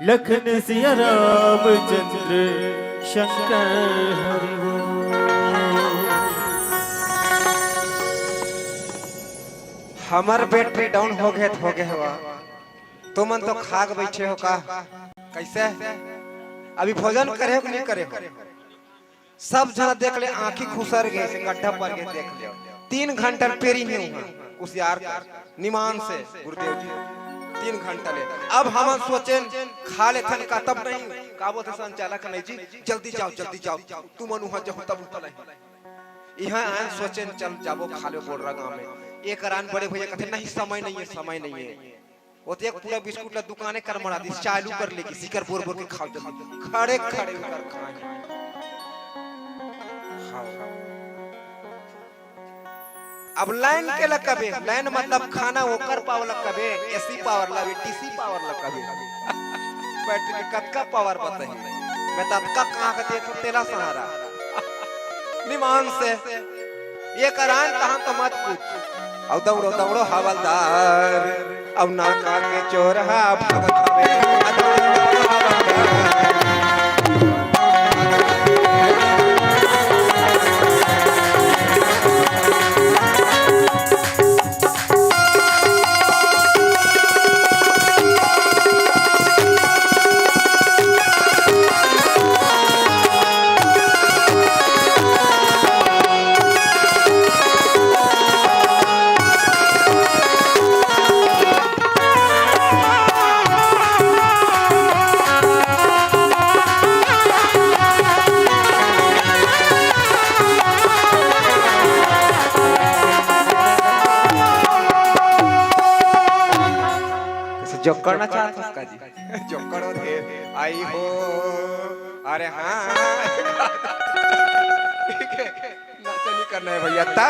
लखन सिया रामचंद्र शंकर हरि बोल। हमार बैटरी डाउन हो गए हुआ तुमन तो खाग बैठे हो का कैसे अभी भोजन करे हो कि नहीं करे हो सब जना देख ले आंखी खुसर गए से गड्ढा पर के देख ले 3 घंटा पेरी नहीं हुआ उस यार निमान से गुरुदेव जी 3 घंटा ले अब हम सोचें खा ले थन का तब नहीं का बोलते संचालक नहीं जी जल्दी जाओ तुम अनुहा जब तब उतले यहाँ आए सोचें चल जाबो खा लो बोल रहा गांव में एक रान बड़े भैया कहते नहीं समय नहीं है वो तो एक पूरा बिस्कुट ला दुकाने कर मरा दी चालू कर लेगी सिकर बोर के खाओ जल्दी खड़े उतर खाए अब लाइन के लकबे लाइन मतलब खाना ओकर पावर लकबे एसी पावर लगे डीसी पावर लकबे बैटरी कतका पावर बताई मैं तब का कहां का देखो तेरा सहारा निमान से ये करान कहां तो मत पूछ अब दौड़ो हवलदार अब नाका के चोरहा भगत जो करना चाहता उसका जी जो करो थे आई हो अरे हाँ नाचा नहीं करना है भैया ता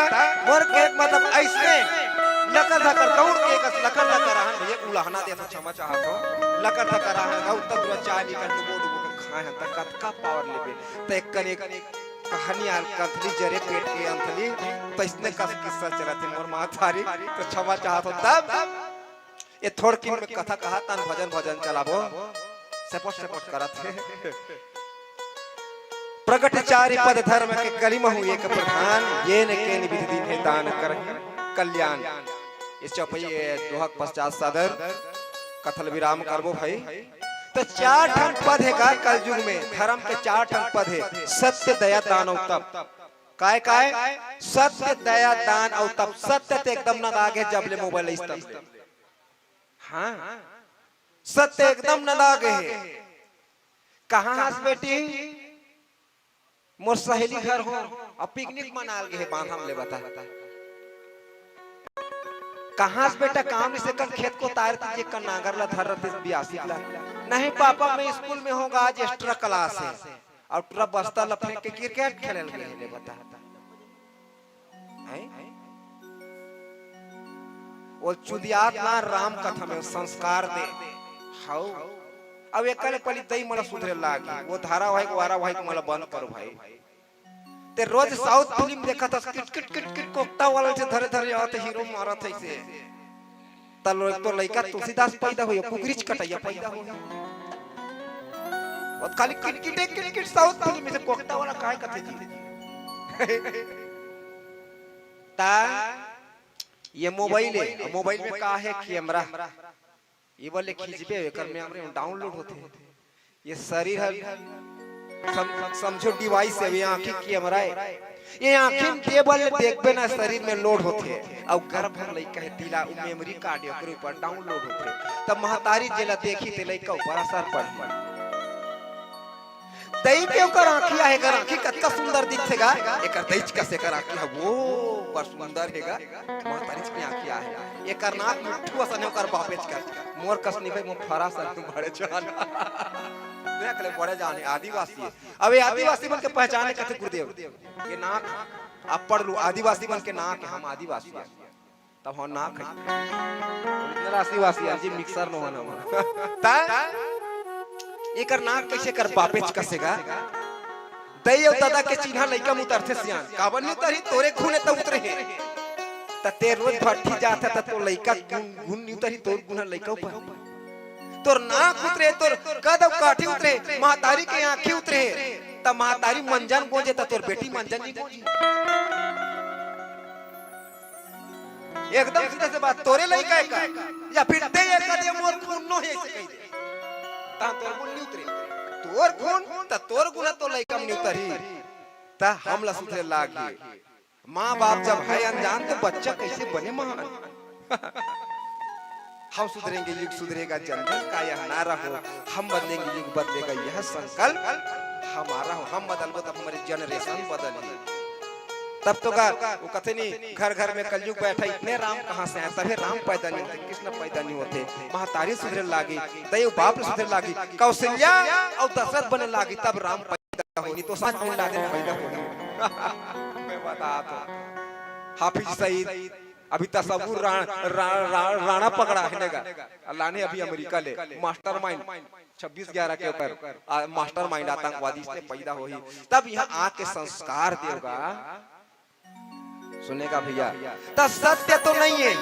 मोर के मतलब ऐसे लकर धकर दौड़ के कस लकर लकर रहन भैया उलाहना दे तो क्षमा चाहत हो लकर धकर रहन गौ तब रो चाली कर तो बोड बोड खाए हैं तक का पावर लेबे त एक कने कहानी आल कंथली जरे पेट के अंथली तो इसने कस किस्सा चलाते मोर माथारी तो क्षमा चाहत हो तब ये थोड़ किन में कथा कहा तन भजन चलाबो सपोर्ट करत है प्रगटचारी पद धर्म के कलिम हुए एक प्रधान ये न के विधि दिन है दान कर कल्याण इस चौपाई दोहक पश्चात सदर कथल विराम करबो भाई तो 4 ठन पद है का कलयुग में धर्म के 4 ठन पद है सत्य दया दान और तप काय सत्य दया दान और तप सत्य ते एकदम न आगे जब ले मोबाइल इस्तेमाल हाँ सत्य एकदम न लागे कहाँ हंस बेटी मोर सहेली घर हो और पिकनिक मनाल गए बांधम ले बता कहाँ बेटा काम से कर खेत को तार दीजिए कर नागर ला धर रहे 82 ला नहीं पापा मैं स्कूल में होगा आज एक्स्ट्रा क्लास है और पूरा बस्ता लफे के क्रिकेट खेले ले बता वो चुदियात ना राम कथा में संस्कार दे हाउ अब एकले पली दई मला सुधरे लागी वो धारावाहिक वारावाहिक मला बंद करो भाई ते रोज साउथ फिल्म देखा था किट कोकता वाला से धरे आते हीरो मारत है से तलो तो लइका तुलसीदास पैदा होय कुकरीच कटैया पैदा हो और खाली किट साउथ फिल्म में से कोकता वाला काहे कथे जी ता ये मोबाइल में का है कैमरा ये वाले खींचबे कर में हमरे डाउनलोड होते ये शरीर है समझो डिवाइस है ये आंखें कैमरा है ये आंखें टेबल देखबे ना शरीर में लोड होते और गर्भ भर लइका है तिला मेमोरी कार्ड ओकरे ऊपर डाउनलोड होते तब महतारी जेला देखी ते लइका ऊपर असर पड़ दई के ओकर आंखिया है कर आंखी कतका सुंदर दिखेगा एकर दईच का से कर आंखिया वो बड़ सुंदर हेगा महतारी की आंखिया है एकर नाक मुठ्ठू असन ओकर बापेच का मोर कसनी भाई मो फरा सर तू बड़े जान देख ले बड़े जाने आदिवासी है अब ये आदिवासी बन के पहचाने कथे गुरुदेव ये नाक आप पढ़ लो आदिवासी बन के नाक हम आदिवासी है तब हम नाक है ओरिजिनल आदिवासी जी मिक्सर न होना ता एकर नाक कैसे कर बापेच कसेगा दई और दादा के चिन्हा लइका मुतरथे सियान काबन नहीं तरी तोरे खूने त उतरे है त ते रोज भट्टी जाता त तो लइका गुण नहीं तरी तोर गुना लइका ऊपर तोर नाक उतरे, तोर कदम काठी उतरे, महतारी के आंखें उतरे, तब महतारी मंजन गोजे त तोर बेटी मंजन नहीं गोजी। एकदम सीधा से बात तोरे लइका है का या फिर ते एक कदे मोर खून नो है से कह दे ता तोर खून नहीं उतरे, तोर खून त तोर गुना तो लइका में नहीं उतरी ता हमला सुधरे लागी। माँ बाप जब है अनजान तो बच्चा कैसे बने महान। हम सुधरेंगे युग सुधरेगा, जंगल का यह नारा हो, हम बदलेंगे युग बदलेगा यह संकल्प हमारा हो। हम बदलबो तब हमारी जनरेशन बदली। तब तो वो कहते नहीं घर घर में कलयुग बैठा, इतने राम कहाँ से आए, तभी राम पैदा नहीं होते, कृष्ण पैदा नहीं होते। महतारी सुधरे लागी, दैव बाप सुधरे लागी, कौशल्या और दशरथ बने लागी, तब राम पैदा होगी। तो सच में लागे पैदा होगी। मैं बता तो हाफिज सईद अभी तस्वुर राणा पकड़ा है नेगा, अल्लाह ने अभी अमेरिका ले मास्टरमाइंड 26/11 के ऊपर मास्टरमाइंड आतंकवादी से पैदा हुई। तब यहाँ आके संस्कार देगा, सुनेगा भैया। तब सत्य तो नहीं है,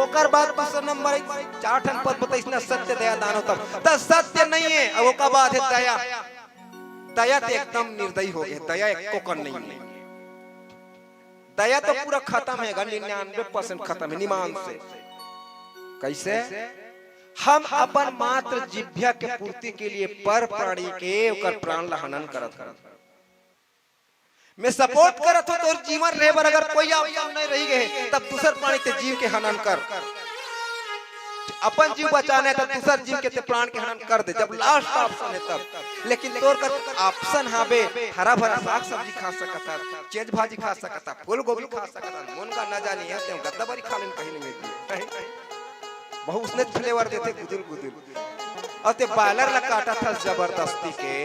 ओकर बाद दूसरा नंबर 4 ठन पद बता इसने सत्य दया दानो, तब सत्य नहीं है। अब ओकर बाद है दया। दया तो एकदम निर्दयी हो गए, दया एक कोकन नहीं है। दया तो पूरा खत्म है, 99% खत्म है निमान से। कैसे? हम अपन मात्र जिभ्या के पूर्ति के लिए पर प्राणी के ओकर प्राण ला हनन करत मैं सपोर्ट करत हो तोर जीवन रहे बर, अगर कोई ऑप्शन नहीं रही गए तब दूसर प्राणी के जीव के हनन कर। अपन जीव बचाने तब दूसर जीव के ते प्राण के हनन कर दे, जब लास्ट ऑप्शन है तब। लेकिन तोर कर ऑप्शन हाबे हरा भरा साग सब्जी खा सकता, चेज भाजी खा सकता, फूल गोभी खा सकता, मुनगा न जानी है ते गद्दा बरी खा लेन कहीं नहीं मिलती। बहुत उसने फ्लेवर देते गुदुल गुदुल, और ते बायलर ला काटा था जबरदस्ती के,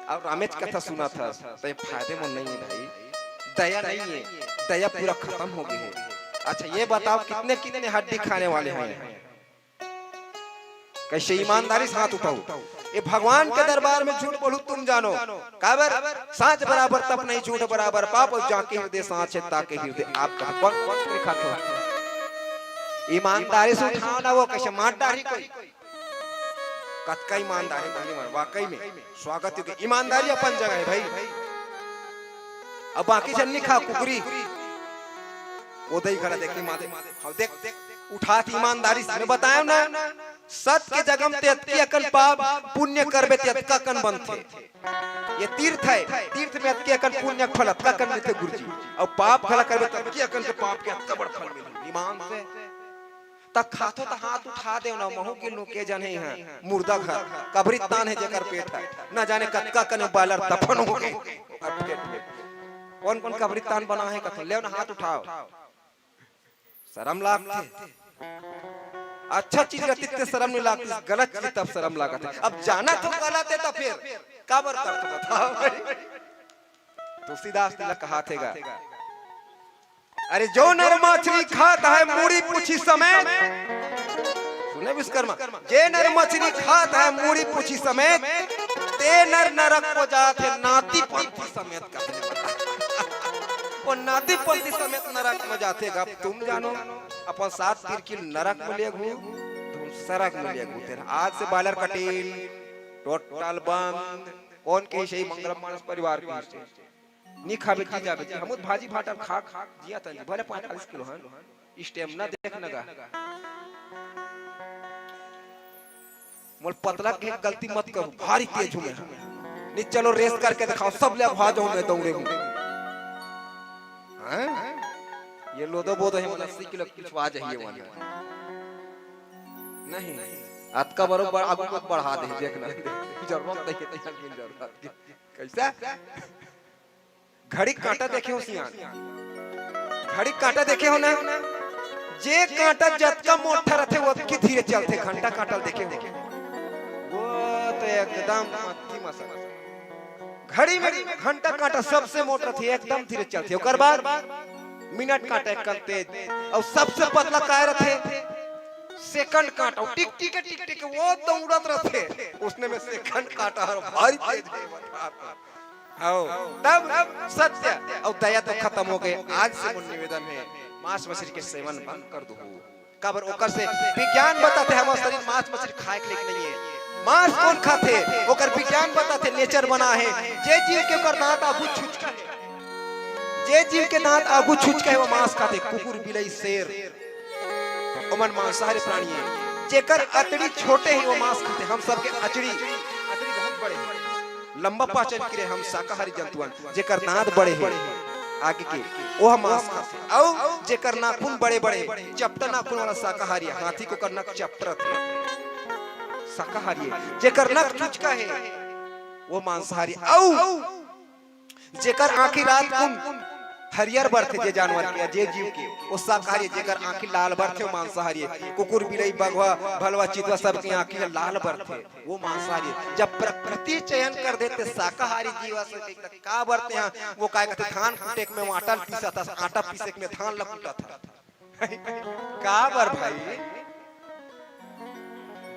और रामेश कथा सुना था। तो ये फायदेमंद नहीं है भाई, दया नहीं है, दया पूरा खत्म हो गई है। अच्छा ये बताओ कितने कितने हड्डी खाने वाले हैं, कैसे ईमानदारी से हाथ उठाओ। ये भगवान के दरबार में झूठ बोलू तुम जानो काबर, साँच बराबर तप नहीं, झूठ बराबर पाप, और जाके हृदय साँच है ताके हृदय आपका। कौन कौन लिखा था? ईमानदारी से उठाओ ना, वो कैसे मार डाली कोई कतका ईमानदारी नहीं, वाकई में स्वागत है। ईमानदारी अपन जगह है भाई। अब बाकी जन्नी खा कुकरी वो दही खड़ा देखी माते, देख उठा थी ईमानदारी से। मैं बताया ना, सत के जगम ते अतकी अकन पाप पुण्य करबे ते अतका कन बनथे। ये तीर्थ है, तीर्थ में अतकी अकन पुण्य फल अतका कन मिलते गुरुजी, और पाप फल करबे ते अतकी अकन के पाप के अतका बड़ फल मिले। ईमान से तक खातो तो हाथ उठा दे ना, महू के लोग के जने हैं मुर्दा घर कब्रिस्तान है जेकर पेट है, ना जाने कतका कने बालर दफन हो गए पेट में। कौन कौन कब्रिस्तान बना है कथन ले ना, हाथ उठाओ। शर्म लागते, अच्छा चीज रहती तो शर्म नहीं लागती, गलत चीज तब शर्म लागत है। अब जाना तो गलत है तो फिर काबर कर तो बताओ। तुलसीदास तिलक कहा थेगा, अरे जो नर मछली खाता है मूड़ी पूछी समेत, सुने विश्वकर्मा, जे नर मछली खाता है मूड़ी पूछी समेत, ते नर नरक को जाते नाती पंथी समेत का। वो नाती पंथी समेत नरक में जातेगा। तुम जानो अपन 7 तीर की नरक में ले घू, तुम सरक में ले घू। तेरा आज से बालर कटेल टोटल बंद। कौन के सही मंगलम मानस परिवार की नी खाबे की जाबे, हमut भाजी भाटा खा खा जिया तन भले 45 किलो हन स्टेमिना देखनगा। मोल पतला के गलती मत करो, भारी तेज हूं मैं। नी चलो रेस करके दिखाओ, सब ले भाग जाऊं मैं दौड़े हूं। ये लोदो बोदो है 80 किलो खिंचवा जाइए वाला नहीं, अतका बरोबर आगू मत बढ़ा दे, देखना जरूरत नहीं है तैयार मिल जरूरत कैसा। घड़ी कांटा देखे हो सियान, घड़ी कांटा देखे हो ना, जे कांटा जतका मोटा रहते वो की धीरे चलते, घंटा कांटा देखे हो वो तो एकदम मत्ती मसला। घड़ी में घंटा कांटा सबसे मोटा थी, एकदम धीरे चलते, ओकर बाद मिनट कांटा एकदम तेज, और सबसे पतला काय रहते सेकंड कांटा, टिक टिक टिक टिक वो दौड़त रहते, उसने में सेकंड कांटा भारी तेज है। तब सत्य और दया तो खत्म हो गए। आज से मुझे निवेदन है, मांस मछली के सेवन बंद कर दो। काबर ओकर से विज्ञान बताते हमारा शरीर मांस मछली खाए के लिए नहीं है। मांस कौन खाते ओकर विज्ञान बताते नेचर बना है। जे जीव के ओकर दांत आगू छुच के जे जीव के दांत आगू छुच के वो मांस खाते। कुकुर बिलाई शेर ओमन मांसाहारी प्राणी है। जेकर अतड़ी छोटे हैं वो मांस खाते। हम सबके अतड़ी बहुत बड़े हैं, लंबा पाचन क्रिया। हम शाकाहारी जंतुअन। जेकर दांत बड़े हैं आगे के वो मांस खाते। और जेकर नाखून बड़े बड़े चपटा नाखून वाला शाकाहारी। हाथी को करना चपटा थे शाकाहारी। जेकर नख चुचका है वो मांसाहारी। औ जेकर आंखी रात कुन हरियर बरथे जे जानवर के जे जीव के वो शाकाहारी। जेकर आंखी लाल बरथे वो मांसाहारी है। कुकुर बिलाई बघवा भलवा चितवा सब की आंखी लाल बरथे वो मांसाहारी है। जब प्रकृति चयन कर देते शाकाहारी जीव से का बरते हैं वो काय कहते धान कुटे में आटा पीसा था। आटा पीसे में धान लकुटा था का बर भाई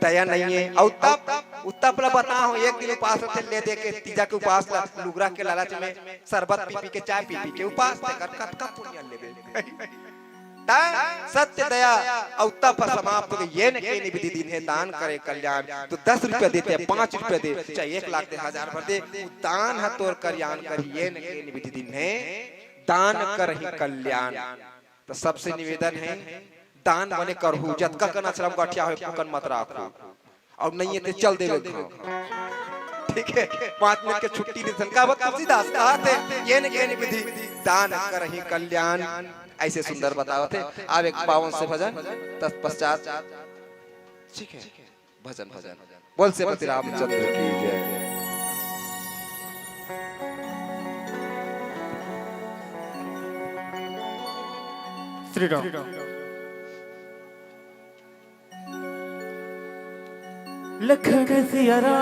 दया नहीं है। और तब उत्तप ला बताओ एक दिन उपास थे ले दे के तीजा के उपास ला लुगरा के लालच में शरबत पी पी के चाय पी पी के उपास कर कत का पुण्य लेबे ता सत्य दया और तप समाप्त हो ये न के विधि दिन है दान करे कल्याण। तो 10 रुपए देते 5 रुपए दे चाहे 1 लाख दे 1000 भर दे दान है तोर कल्याण कर ये न के विधि दिन है दान कर ही कल्याण। तो सबसे निवेदन है दान बने करहु जतका करना श्रम गठिया हो पुकन मत राखो और नहीं है ते चल देवे ठीक है। 5 मिनट के छुट्टी दे का बात तुलसीदास कहा थे ये न विधि दान करहि कल्याण। ऐसे सुंदर बतावत थे। अब एक 52 से भजन तत्पश्चात ठीक है भजन भजन बोल से पति रामचंद्र की जय। श्री राम लखन सिया राम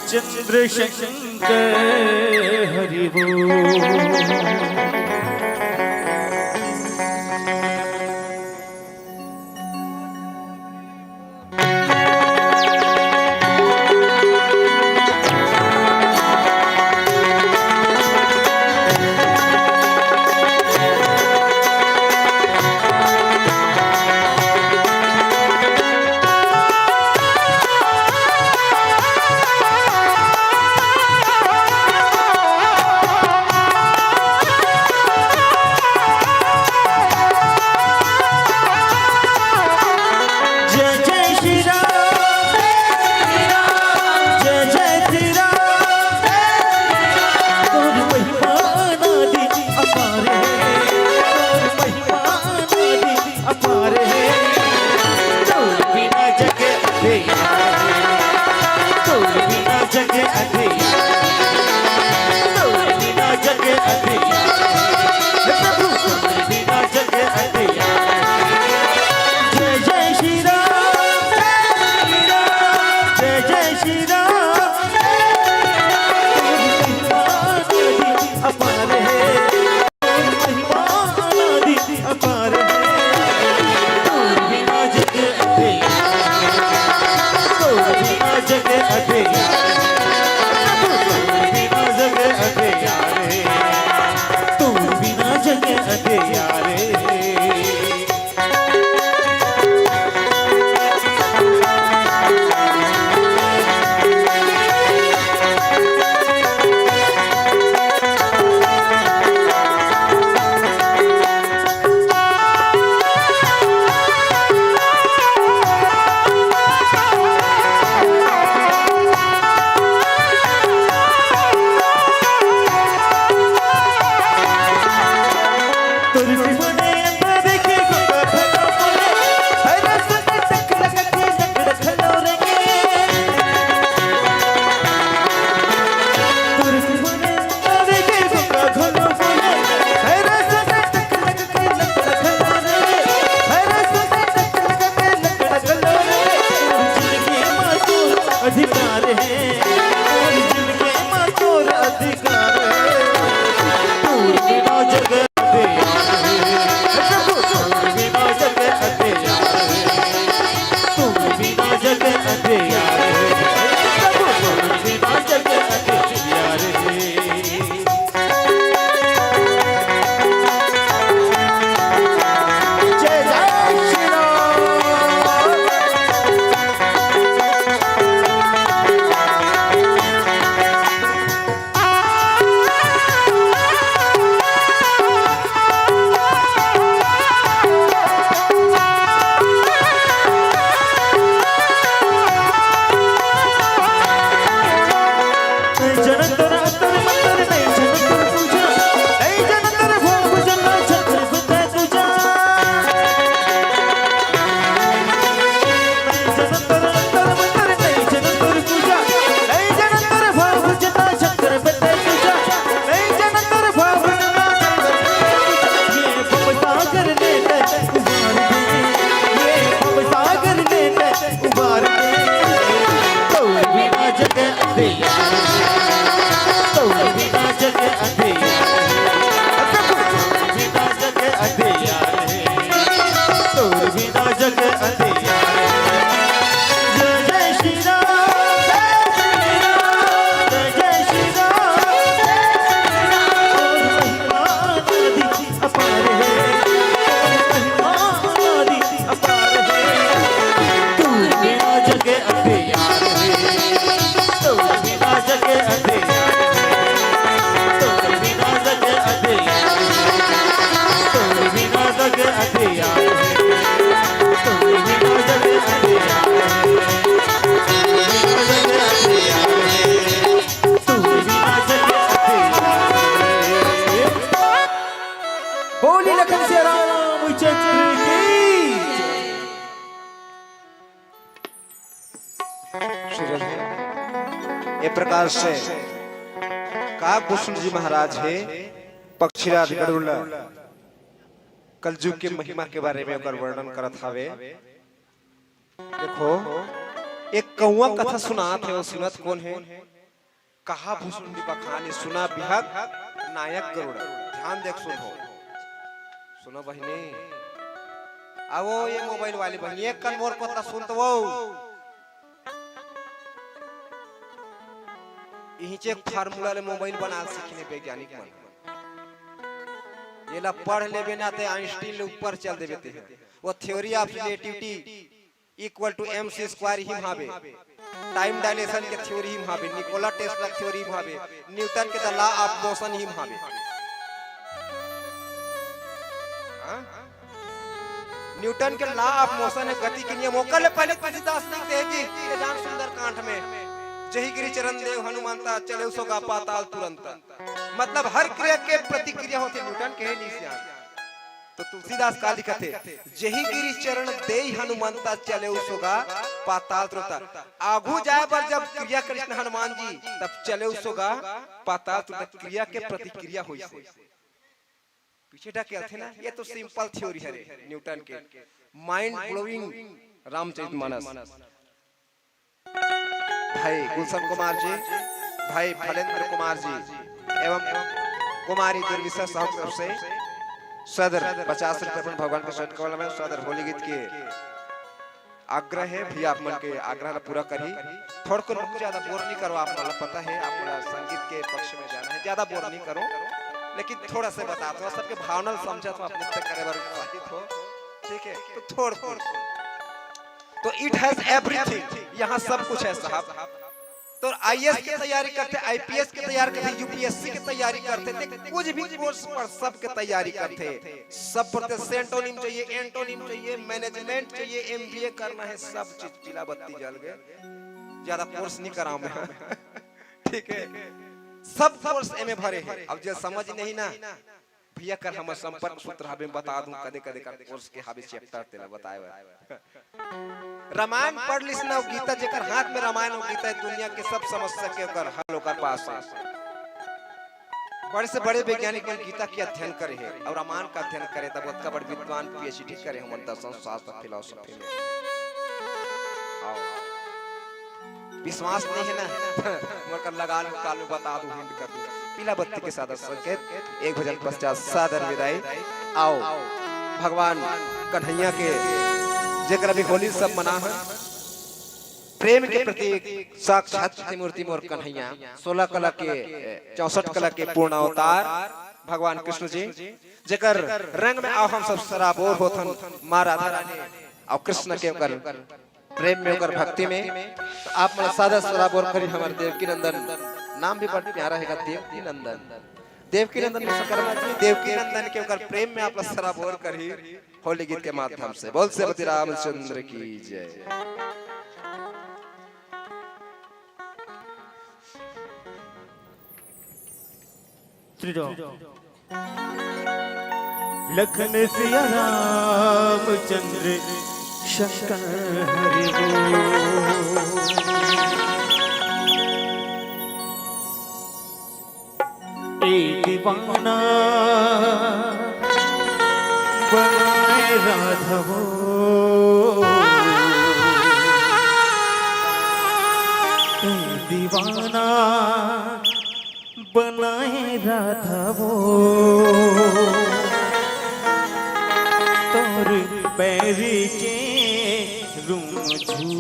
चंद्र शंकर हरि बोल। अधिकार है, तू बिना जगह दे बोली लखन से रामचंद्र की जय। ये प्रकार से काकभूषण जी महाराज है पक्षीराज गरुड़ कलयुग के महिमा के बारे में ओकर वर्णन करत हवे। देखो एक कौआ कथा सुनात है, वो सुनत कौन है? कहा भूषण जी बखाने सुना बिहक नायक गरुड़। ध्यान देख सुनो, सुनो बहनी, आवो ये मोबाइल वाली बहनी एक कन मोर कथा सुन तो वो यही चेक फार्मूला ले मोबाइल बना सीखने वैज्ञानिक मन ये ला पढ़ लेबे ना ते आइंस्टीन ले ऊपर चल देबे ते वो theory of relativity equal to mc square ही भावे, टाइम डायलेशन के थ्योरी ही भावे, निकोला टेस्ला थ्योरी भावे, न्यूटन के द लॉ ऑफ मोशन ही भावे। न्यूटन के लॉ ऑफ मोशन है गति के नियम ओकर पहले तुलसीदास लिखते हैं जी ये जान सुंदर कांठ में जही गिरि चरण देव हनुमानता चले सोगा पाताल तुरंत। मतलब हर क्रिया के प्रतिक्रिया होती न्यूटन के निशान। तो तुलसीदास का लिखा थे जही गिरि चरण देई हनुमानता चले सोगा पाताल तुरंत। आगू जाए पर जब क्रिया कृष्ण हनुमान जी तब चले सोगा पाताल तुरंत। क्रिया के प्रतिक्रिया हुई से पीछे ढके थे ना। ये तो सिंपल थ्योरी है न्यूटन के। Mind blowing Ramcharitmanas. भाई गुलशन कुमार जी, भाई फलेंद्र कुमार जी एवं कुमारी दुर्विशा साहब तरफ से सदर 50 रुपए भगवान के शरण कमल में सदर होली गीत के आग्रह है। भी आप मन के आग्रह पूरा करी। थोड़ा को ज्यादा बोर नहीं करो, आप मतलब पता है आप संगीत के पक्ष में जाना है, ज्यादा बोर नहीं करो, लेकिन थोड़ा से बता दो सबके भावना समझा तो आप नृत्य करे बार उत्साहित हो, ठीक है? तो थोड़ा तो इट हैज एवरीथिंग, यहाँ सब कुछ है साहब। तो आईएएस की तैयारी करते, आईपीएस की तैयारी करते, यूपीएससी की तैयारी करते थे, कुछ भी कोर्स पर सब की तैयारी करते, सब पर सेंटोनिम चाहिए, एंटोनिम चाहिए, मैनेजमेंट चाहिए, एमबीए करना है, सब चीज चिला बत्ती जल गए। ज्यादा कोर्स नहीं कराऊं मैं, ठीक है? सब कोर्स एमे भरे हैं। अब जो समझ नहीं ना भैया कर हम संपर्क सूत्र हमें बता दूं कदे कदे का कोर्स के हाबे चैप्टर तेला बताए। रामायण पढ़ लिसना गीता जेकर हाथ में रामायण और गीता दुनिया के सब समस्या के कर हल ओकर पास है। बड़े से बड़े वैज्ञानिक मन गीता के अध्ययन करे हैं और रामायण का अध्ययन करे तब उसका बड़ विद्वान पीएचडी करे हम दर्शन शास्त्र फिलॉसफी में। विश्वास नहीं है ना मगर लगा लो काल में बता दूं हिंट कर दूं। पीला बत्ती के साथ संकेत एक भजन पश्चात सादर विदाई। आओ भगवान कन्हैया के जेकर अभी होली सब मना है, प्रेम के प्रतीक साक्षात मूर्ति मोर कन्हैया, 16 कला के 64 कला के पूर्ण अवतार भगवान कृष्ण जी जेकर रंग में आओ हम सब सराबोर होथन मां राधा रानी और कृष्ण के कर प्रेम में होकर भक्ति में। तो आप मन सादा सराबोर करी हमारे देवकी नंदन नाम भी बड़ा प्यारा है देवकी नंदन। देवकी नंदन विश्वकर्मा जी देवकी नंदन के होकर प्रेम में आप सराबोर करी होली गीत के माध्यम से। बोल श्रीमती रामचंद्र की जय। श्री राम लखन सिया रामचंद्र शंकर हरि बोल। एक दीवाना बनाए राधवो, एक दीवाना बनाए राधवो, तोर पैरी के रुमझू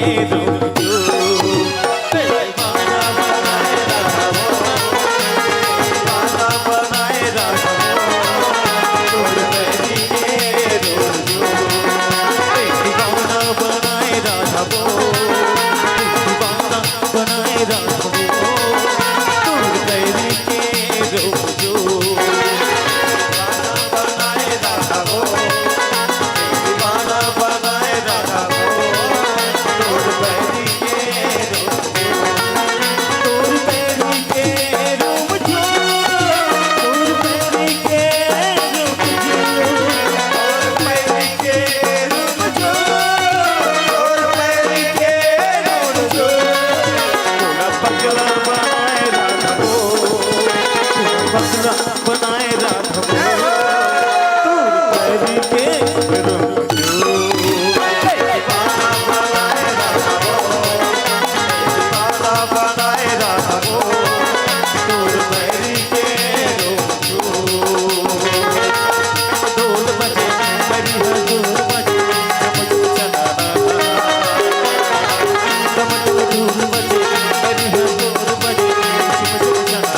रुक जो दीवाना बनाए राधा वो दीवाना बनाए राधा वो तोड़ बैरी के रुक जो दीवाना बनाए राधा वो दीवाना बनाए राधा वो तोड़ बैरी के रुक जो बनाए राधा वो तोड़ पैरी के रुक जो दीवाना बनाए राधा वो दीवाना बनाए राधा वो तोड़ पैरी के रुक जो ढोल बजे बड़ी ढोल बजे चमक चला चमक ढोल बजे बड़ी ढोल बजे चमक चला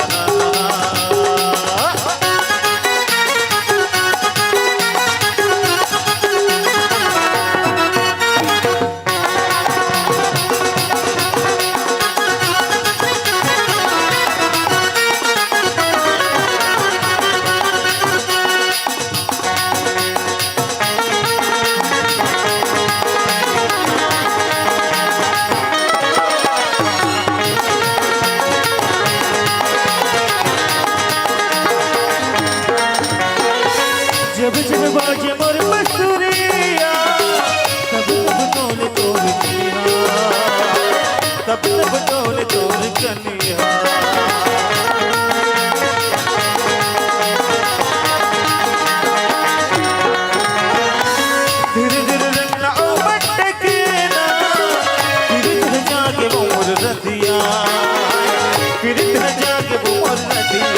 जब जब बाजे मोर बसुरिया तब तब डोले तोर कनिया तब तब डोले तोर कनिया धीरे धीरे रंगना ओ बटके ना धीरे धीरे जाके वो मोर रतिया धीरे धीरे जाके वो मोर रतिया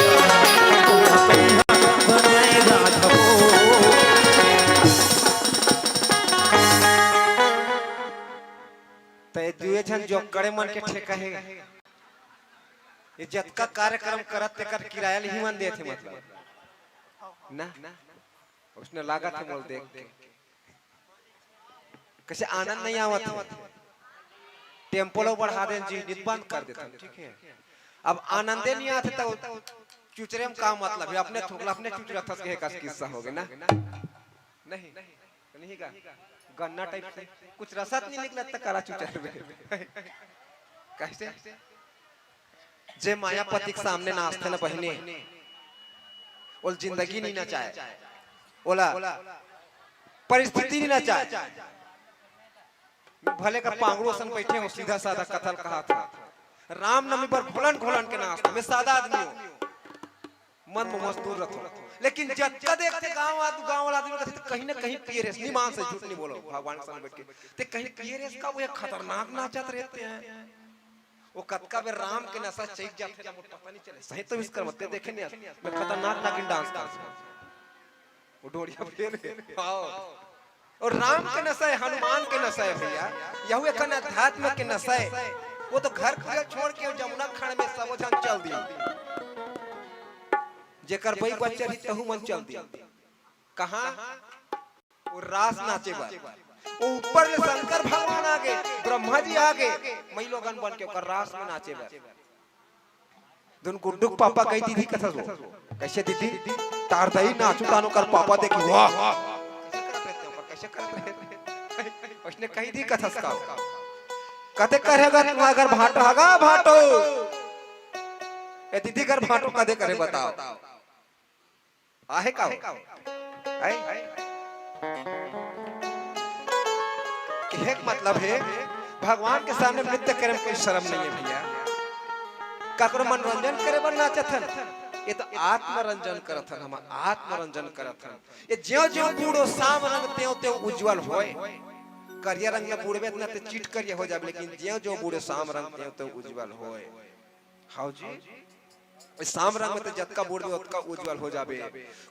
बनाए राधा वो दुए जन जो करे मन के ठेका है ये जत का कार्यक्रम करत ते कर किराया ही मन देते मतलब ना उसने लागत है मोल देख के कैसे आनंद नहीं आवत टेम्पो लो बढ़ा दें जी नित बंद कर देते ठीक है अब आनंदे नहीं आते तो चुचरे में काम मतलब है अपने थोकला अपने चुचरा थस के का किस्सा हो गया ना नहीं नहीं का गन्ना टाइप से कुछ रसत नहीं निकला तक करा चुचर में कैसे जे मायापति के सामने नाचते ना बहने ओल जिंदगी नहीं ना चाहे ओला परिस्थिति नहीं ना चाहे भले का पांगड़ो सन बैठे हो सीधा साधा कथल कहा था राम नमी पर घोलन घोलन के नाचते मैं सादा आदमी हूँ मन में मजदूर रखो लेकिन जब देखते गांव वाला आदमी कहते कहीं ना कहीं पियरेस नहीं मान से झूठ नहीं बोलो भगवान सामने बैठ के ते कहीं पियरेस का वो खतरनाक नाचत रहते हैं वो कतका बे राम के नशा चढ़ जाते हैं पता नहीं चले सही तो इसकर मत देखे नहीं मैं खतरनाक नागिन डांस कर वो डोरिया फेर आओ और राम के नशा है हनुमान के नशा है भैया यह एक अध्यात्म के नशा है वो तो घर छोड़ के जमुना खंड में सब जन चल दी जेकर भाई बच्चा भी तहु मन चल दिया कहां वो रास नाचे बा वो ऊपर ले शंकर भगवान आगे ब्रह्मा जी आगे मई लोगन बन के ओकर रास में नाचे बा दुन गुड्डुक पापा कही दीदी कथा सो कैसे दीदी तार दई नाचू तानो कर पापा देखी वाह कैसे करत रहे उसने कही दी कथा का कते करेगा तुम अगर भाटो हगा भाटो ए दीदी कर भाटो कदे करे बताओ आहे का एक मतलब है भगवान के सामने नृत्य करे में कोई शर्म नहीं है भैया काकरो मनोरंजन करे बर नाचथन ये तो आत्मरंजन करथन हम आत्मरंजन करथन ये ज्यों-ज्यों बूढ़ो साम रंग त्यों-त्यों उज्जवल होय करिया रंग में बूढ़े इतना ते चीट करिया हो जाबे लेकिन ज्यों-ज्यों बूढ़े साम रंग त्यों-त्यों उज्जवल होय हाउ जी इस साम रंग में तो जत का बूढ़ उत का उज्जवल हो जाबे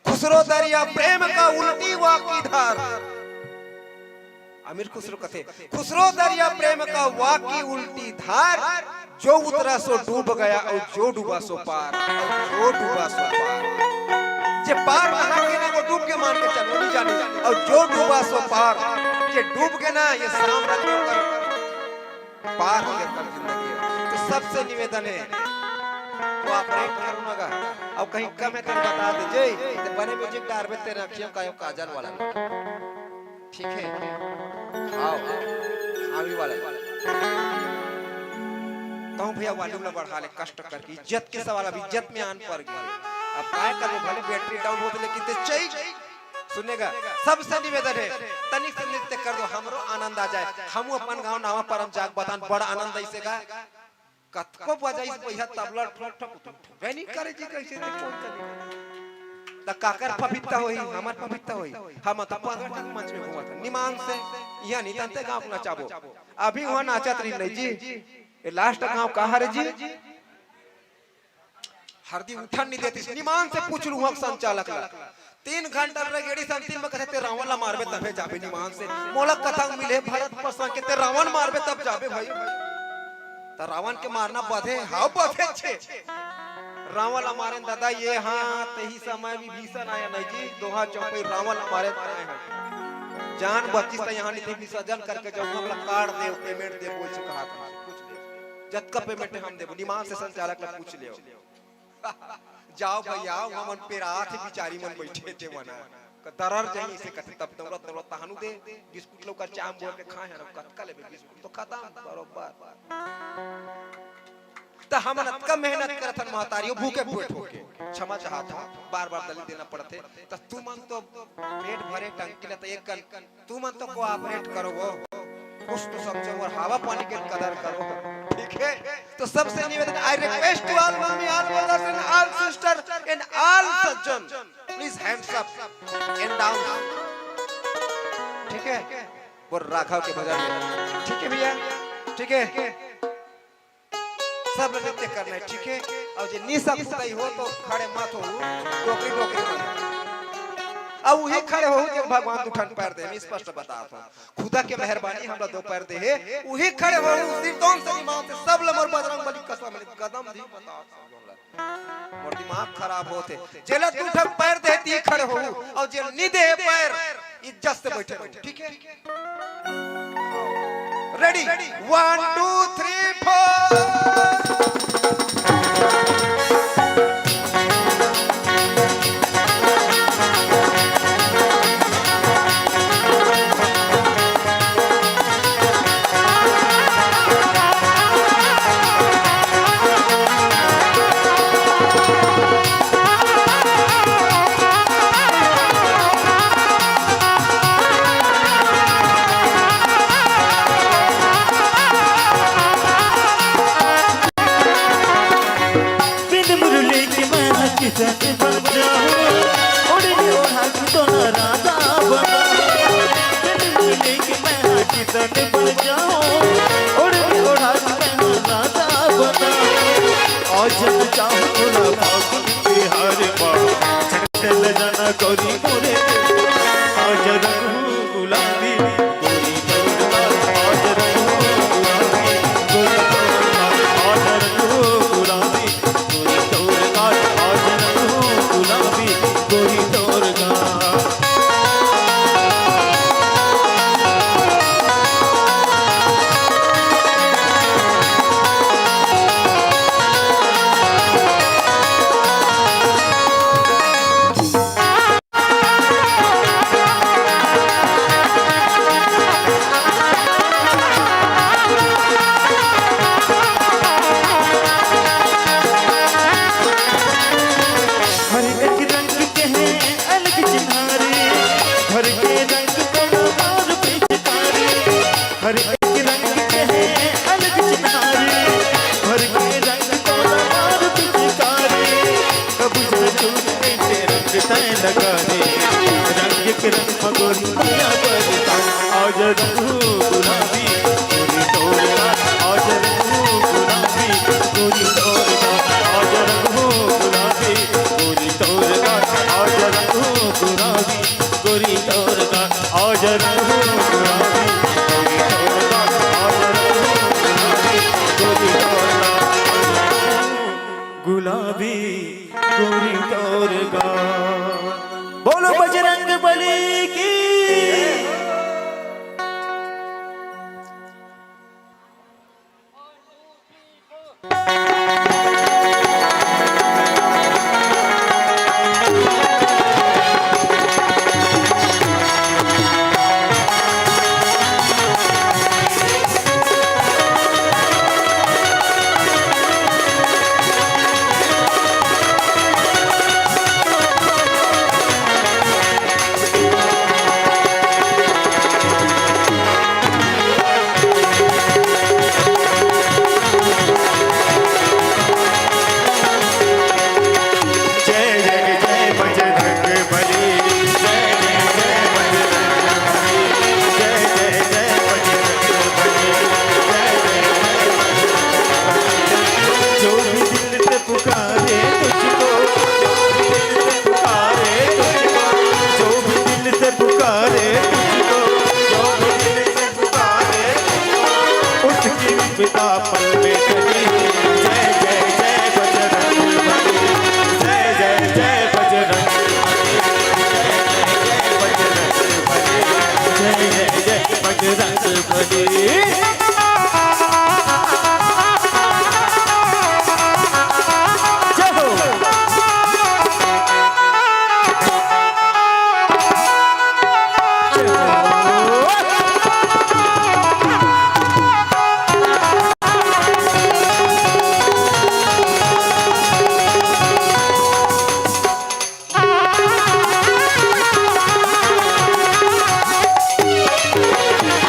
खुसरो दरिया प्रेम का उल्टी वाकी धार अमीर खुसरो कथे खुसरो दरिया प्रेम का वाकी उल्टी धार जो उतरा सो डूब गया और जो डूबा सो पार जो डूबा सो पार जे पार नहा के ना वो डूब के मान के चलो नहीं जाने और जो डूबा सो पार जे डूब के ना ये शाम रंग कर पार हो गया कर जिंदगी तो सबसे निवेदन है तो ऑपरेट करूंगा अब कहीं कम है तो बता दीजिए तो बने म्यूजिक डार में तेरे अखियों का काजल वाला ठीक है आओ आवी वाला कहूं भैया वॉल्यूम ना बढ़ा ले कष्ट करके इज्जत के सवाल अब इज्जत में आन पर गया अब काय कर भले बैटरी डाउन होते लेकिन ते चाहिए सुनेगा सबसे निवेदन है तनिक से नृत्य कर दो हमरो आनंद आ जाए हम अपन गांव नावा परम जाग बतान बड़ा आनंद ऐसे का कतको बजाई पहिया तबला ठक ठक वैनी करे जी कैसे ते कौन चली त काकर पवित्रता होई हमर पवित्रता होई हम त पागल मंच में हुआ था निमान से यहां नहीं तंते गांव नचाबो अभी वहां नाचत रही नहीं जी ये लास्ट गांव कहां रे जी हरदी उठन नहीं देती निमान से पूछ लूं हम संचालक ला 3 घंटा रे गेड़ी संतिम में कहते रावण ला मारबे तबे जाबे निमान से मोला कथा मिले भरत प्रसंग के ते रावण मारबे तब जाबे भाई त रावण के मारना बधे हाउ बधे छे रावण मारे दादा ये हाँ तही समय भी भीषण आया नहीं जी दोहा चौपई रावण मारे आए हैं जान बच्ची से यहाँ नहीं विसर्जन करके जब हम काट दे पेमेंट दे कोई से कहा था कुछ ले जत का पेमेंट हम दे निमान से संचालक ला पूछ ले जाओ भैया हमन पेराथ बिचारी मन बैठे थे वना दरर जाई इसे कथे तब तोरा तहानु दे बिस्कुट लोग का चाम बोल के खाए हैं कतका लेबे बिस्कुट तो खत्म बरोबर तो हम का मेहनत करत हन महतारियो भूखे पेट होके क्षमा चाहता बार-बार दली देना पड़ते तो तू मन तो पेट भरे टंकी ले तो एक कन तू मन तो कोऑपरेट करो वो कुछ तो समझो और हवा पानी के कदर करो ठीक है तो सबसे निवेदन I request to all mummy all brothers and all sister and all सज्जन please hands up and down ठीक है वो राघव के भजन ठीक है भैया ठीक है सब नृत्य करना है ठीक है और जे निशा खुदाई हो तो खड़े मत हो टोकरी टोकरी मत अब वही खड़े हो जब भगवान दुठन पैर दे मैं स्पष्ट बताता हूं खुदा के मेहरबानी हमरा दो पैर दे है वही खड़े हो सिरदौन से इमाम से सब लमर बजरंग बली कसम कदम दी बता मोर दिमाग खराब होते जेला दुठन पैर देती खड़े हो और जे नी दे पैर इज्जत से बैठे रहो ठीक है रेडी 1 2 3 4 गौरी मोरे आज रंग गुलाबी गोरी आज रंग गुलाबी गोरी आज रंग गुलाबी गोरी आज रंग गुलाबी गोरी तोरगा हर एक रंग के हैं अलग चिन्हारे हर के रंग को लमार पिचकारी कब से चूमे से रंग तय लगाने रंग के रंग मगोरी दुनिया बरता आज रंग गुलाबी गोरी तोरगा आज रंग गुलाबी गोरी तोरगा आज रंग गुलाबी गोरी तोरगा आज रंग गुलाबी गोरी तोरगा आज रंग गुलाबी दुविधा पल में टली। जय जय जय बजरंग बली, जय जय जय बजरंग बली, जय जय जय बजरंग बली।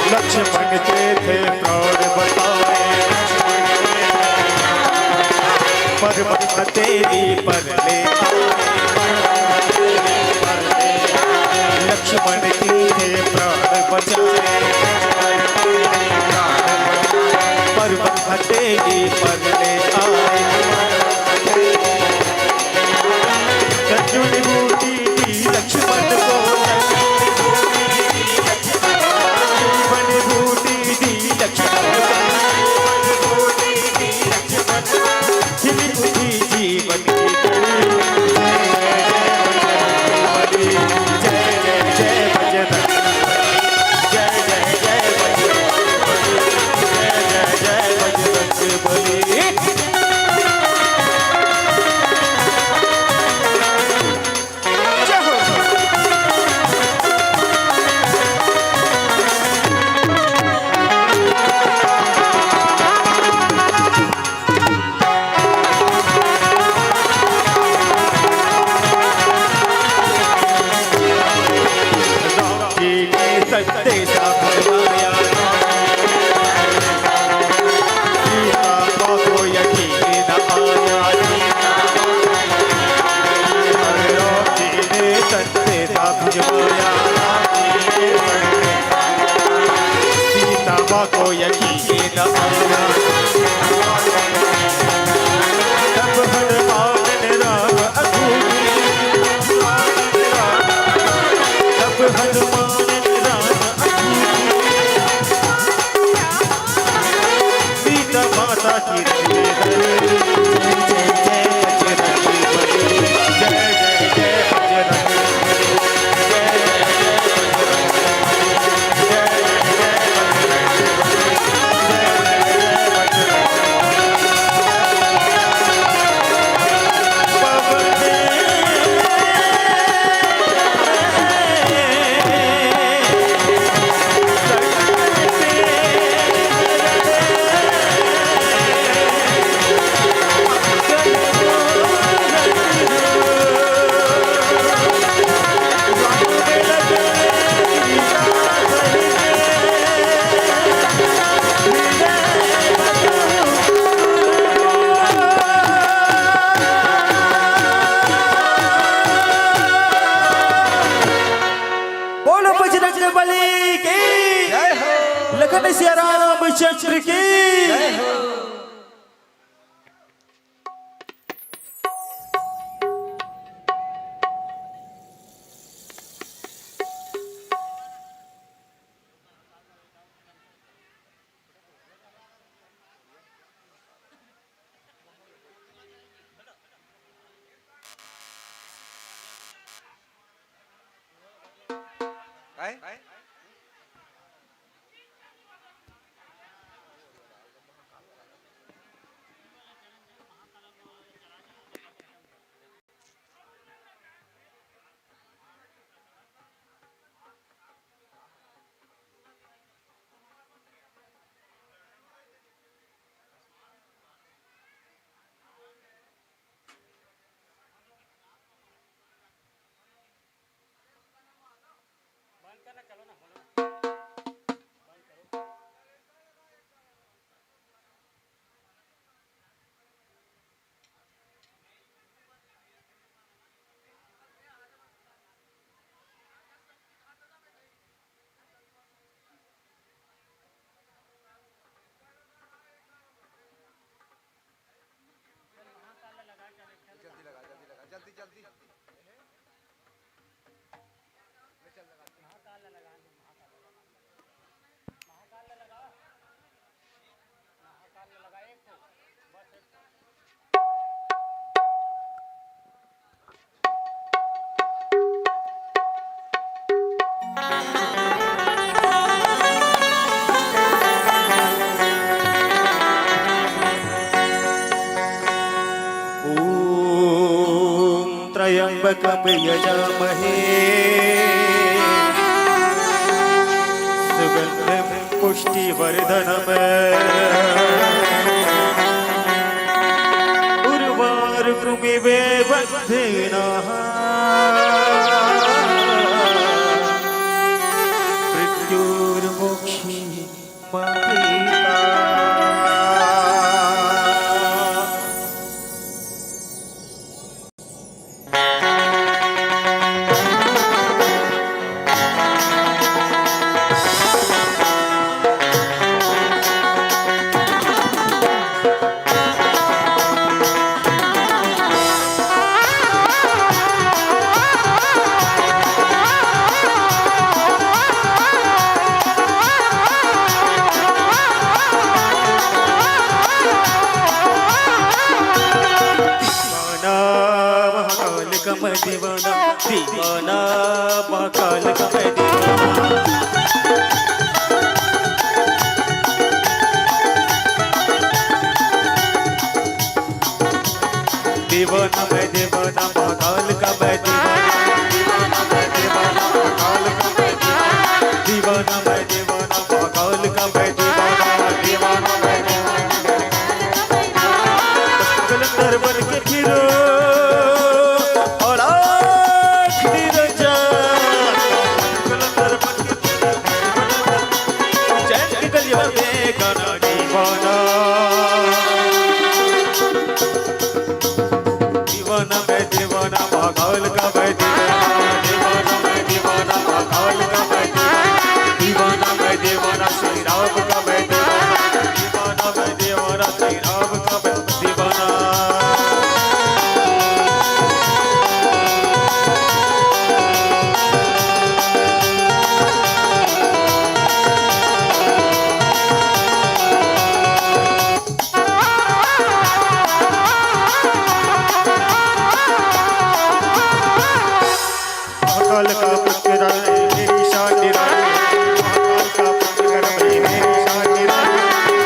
लक्ष्मण के थे प्राण बताए, पर्वत तेरी पर ले आए। लक्ष्मण की थे प्राण बचाए, पर्वत तेरी पर ले आए। अर्जुन बूटी दी लक्ष्मण को, जीवन की जय जय जय बजरंग, जय जय जय बजरंग, जय जय जय बजरंग बली। सत्य सा फरमाया, सीता माँ को यकीन न आया। राम जी ने सत्य सा फरमाया, सीता माँ को यकीन न आया। तब हनुमान राम अधूरी, तब हनुमान माता की जय जय जय बजरंग बली, जय जय जय बजरंग बली, जय जय जय बजरंग बली, जय जय जय बजरंग बली, जय जय लखन सिया राम चंद्र की जय हो। त्र्यंबकं यजामहे सुगन्धिं पुष्टिवर्धनम् उर्वारुकमिव बन्धनाः मृत्युर्मोक्षी मातृका। दीवाना दीवाना महाकाल का मैं दीवाना मैं दीवाना महाकाल का मैं दीवाना मैं दीवाना महाकाल का मैं दीवाना मैं दीवाना महाकाल का मैं दीवाना मैं कलंदर बन के फिरो दीवाना मैं दीवाना महाकाल का मैं दीवाना मैं दीवाना महाकाल का मैं दीवाना मैं दीवाना श्री राम का मैं दीवाना मैं दीवाना श्री राम का मैं दीवाना। महाकाल का पुत्र रानी मेरी शान निराली महाकाल का पुत्र कर भाई मेरी शान निराली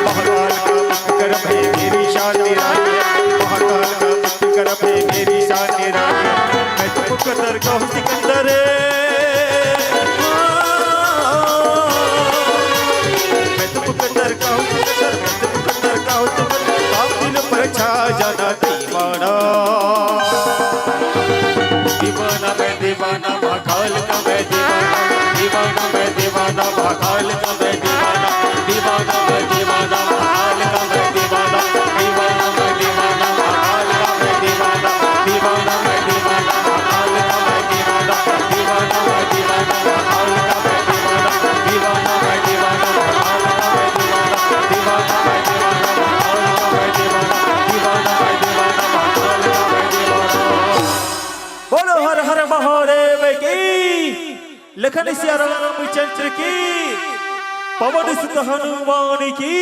महाकाल का पुत्र कर भाई मेरी शान निराली महाकाल का पुत्र कर भाई मेरी शान निराली मैं तो मुकद्दर का हूँ सिकंदर मैं तो मुकद्दर का हूँ सिकंदर मैं तो मुकद्दर का हूँ सिकंदर आप दिल पर छा जाना दीवाना दीवाना मैं दीवाना महाकाल का मैं दीवाना मैं दीवाना महाकाल का मैं दीवाना मैं दीवाना महाकाल का मैं दीवाना मैं दीवाना महाकाल का मैं दीवाना मैं दीवाना महाकाल का मैं दीवाना मैं दीवाना महाकाल का मैं दीवाना मैं दीवाना महाकाल का मैं दीवाना मैं दीवाना महाकाल का मैं दीवाना मैं दीवाना महाकाल का मैं दीवाना। बोलो हर हर महादेव की लखन सिया रामचंद्र की पवन सुत हनुमान की।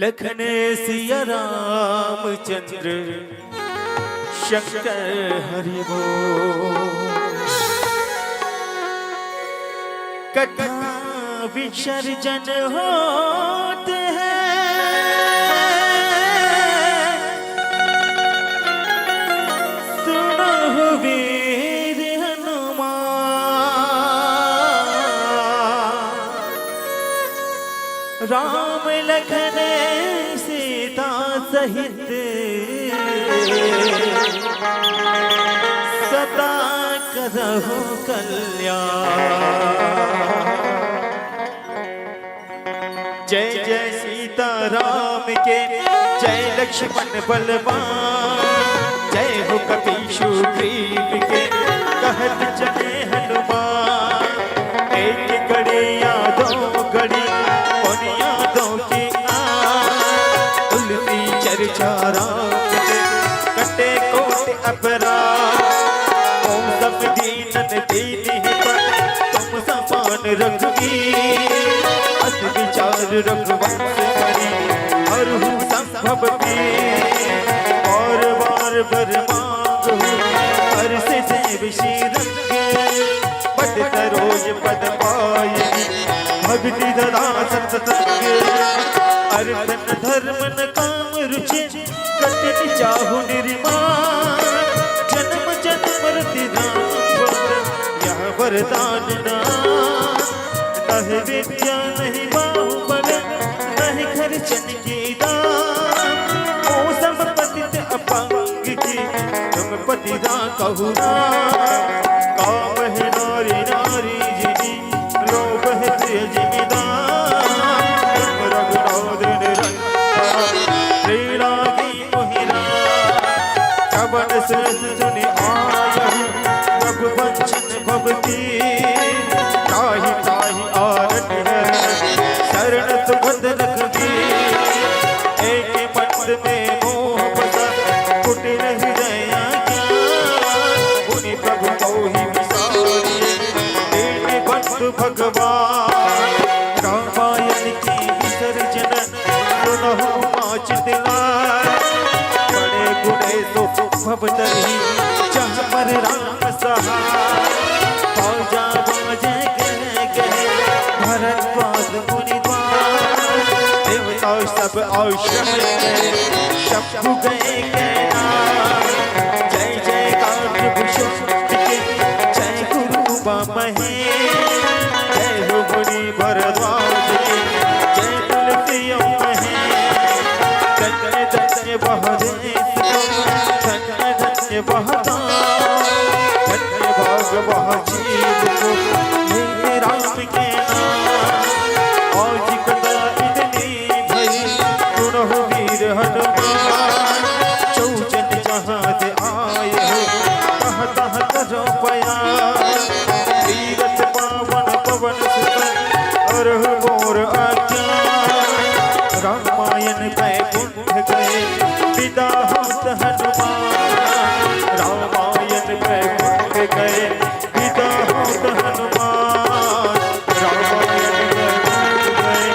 लखन सिया रामचंद्र शंकर हरि बोल। कथा विसर्जन होते हैं सुनो वीर हनुमान राम लखन सीता सहित सदा करहु कल्याण। राम के, जय लक्ष्मण बलवान, जय हो कपि सुग्रीव के, कहत चले हनुमान। एक घड़ी या दो घड़ी उन यादों की तुलसी चर्चा राम के, कटे कोट अपराध। ओम सब दीनन दीनी पर तुम समान रघुवीर, अस विचार रघुवंश हरि हरहु संभव की। और बार बर मांगहु हर से देव श्री रंगे, पद सरोज पद पाई भक्ति ददा सत संगे। अर्थ धर्म न काम रुचि कटि चाहु निर्माण, जन्म जन्म रति राम यह वरदान नाम। नहीं विद्या नहीं बाहुबल नहीं खर्चन की दान, ओ संपत्ति अपंग की तुम पतिदा कहु राम। काम है नारी नारी जिनी, लोभ है प्रिय जिमीदार, तुम रघुनाथ निरंतर लीला की मोहिरा। कवन सरस सुनि आयहु रघुवंशन भवती, ताहि ताहि आरत है शरण सुखद रघुवीर। एक मंद में मोह बसा कुटिल हृदय ज्ञान, मुनि प्रभु मोहि विसारिए दीन बंधु भगवान। रामायण की विसर्जन सुनहु माचित लाय, बड़े गुणे सो भवतहि जहाँ पर राम सहाय। बाजा बाजे कह कह भरद्वाज मुनि द्वार, देवता सब आश्रम गए शंभु गए कैलाश। जय जयकार प्रभु शिव के, जय गुरु महेश, जय हो मुनि भरद्वाज के, जय तुलसी महेश। धन्य धन्य वह देश, धन्य धन्य वह धाम, धन्य भाग वह जीव को मेरे राम के नाम। आज कथा इतनी भई सुनहु वीर हनुमान, चौचन जहाँ से आए हो कह कह करो प्रयास। तीरथ पावन पवन सुत अरहु मोर आज्ञा, रामायण बैकुंठ गए विदा होत हनुमान। रामायण बैकुंठ गए विदा होत हनुमान, रामायण बैकुंठ गए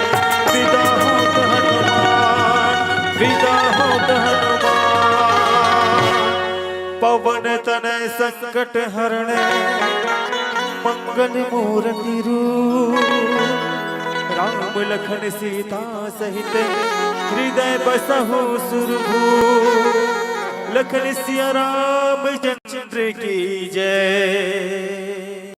विदा होत हनुमान, विदा होत हनुमान। पवन तनय संकट हरणे मंगल मूर्ति रूप, राम लखन सीता सहित हृदय बसहु सुरभूप। लखन सिया राम चंद्र की जय।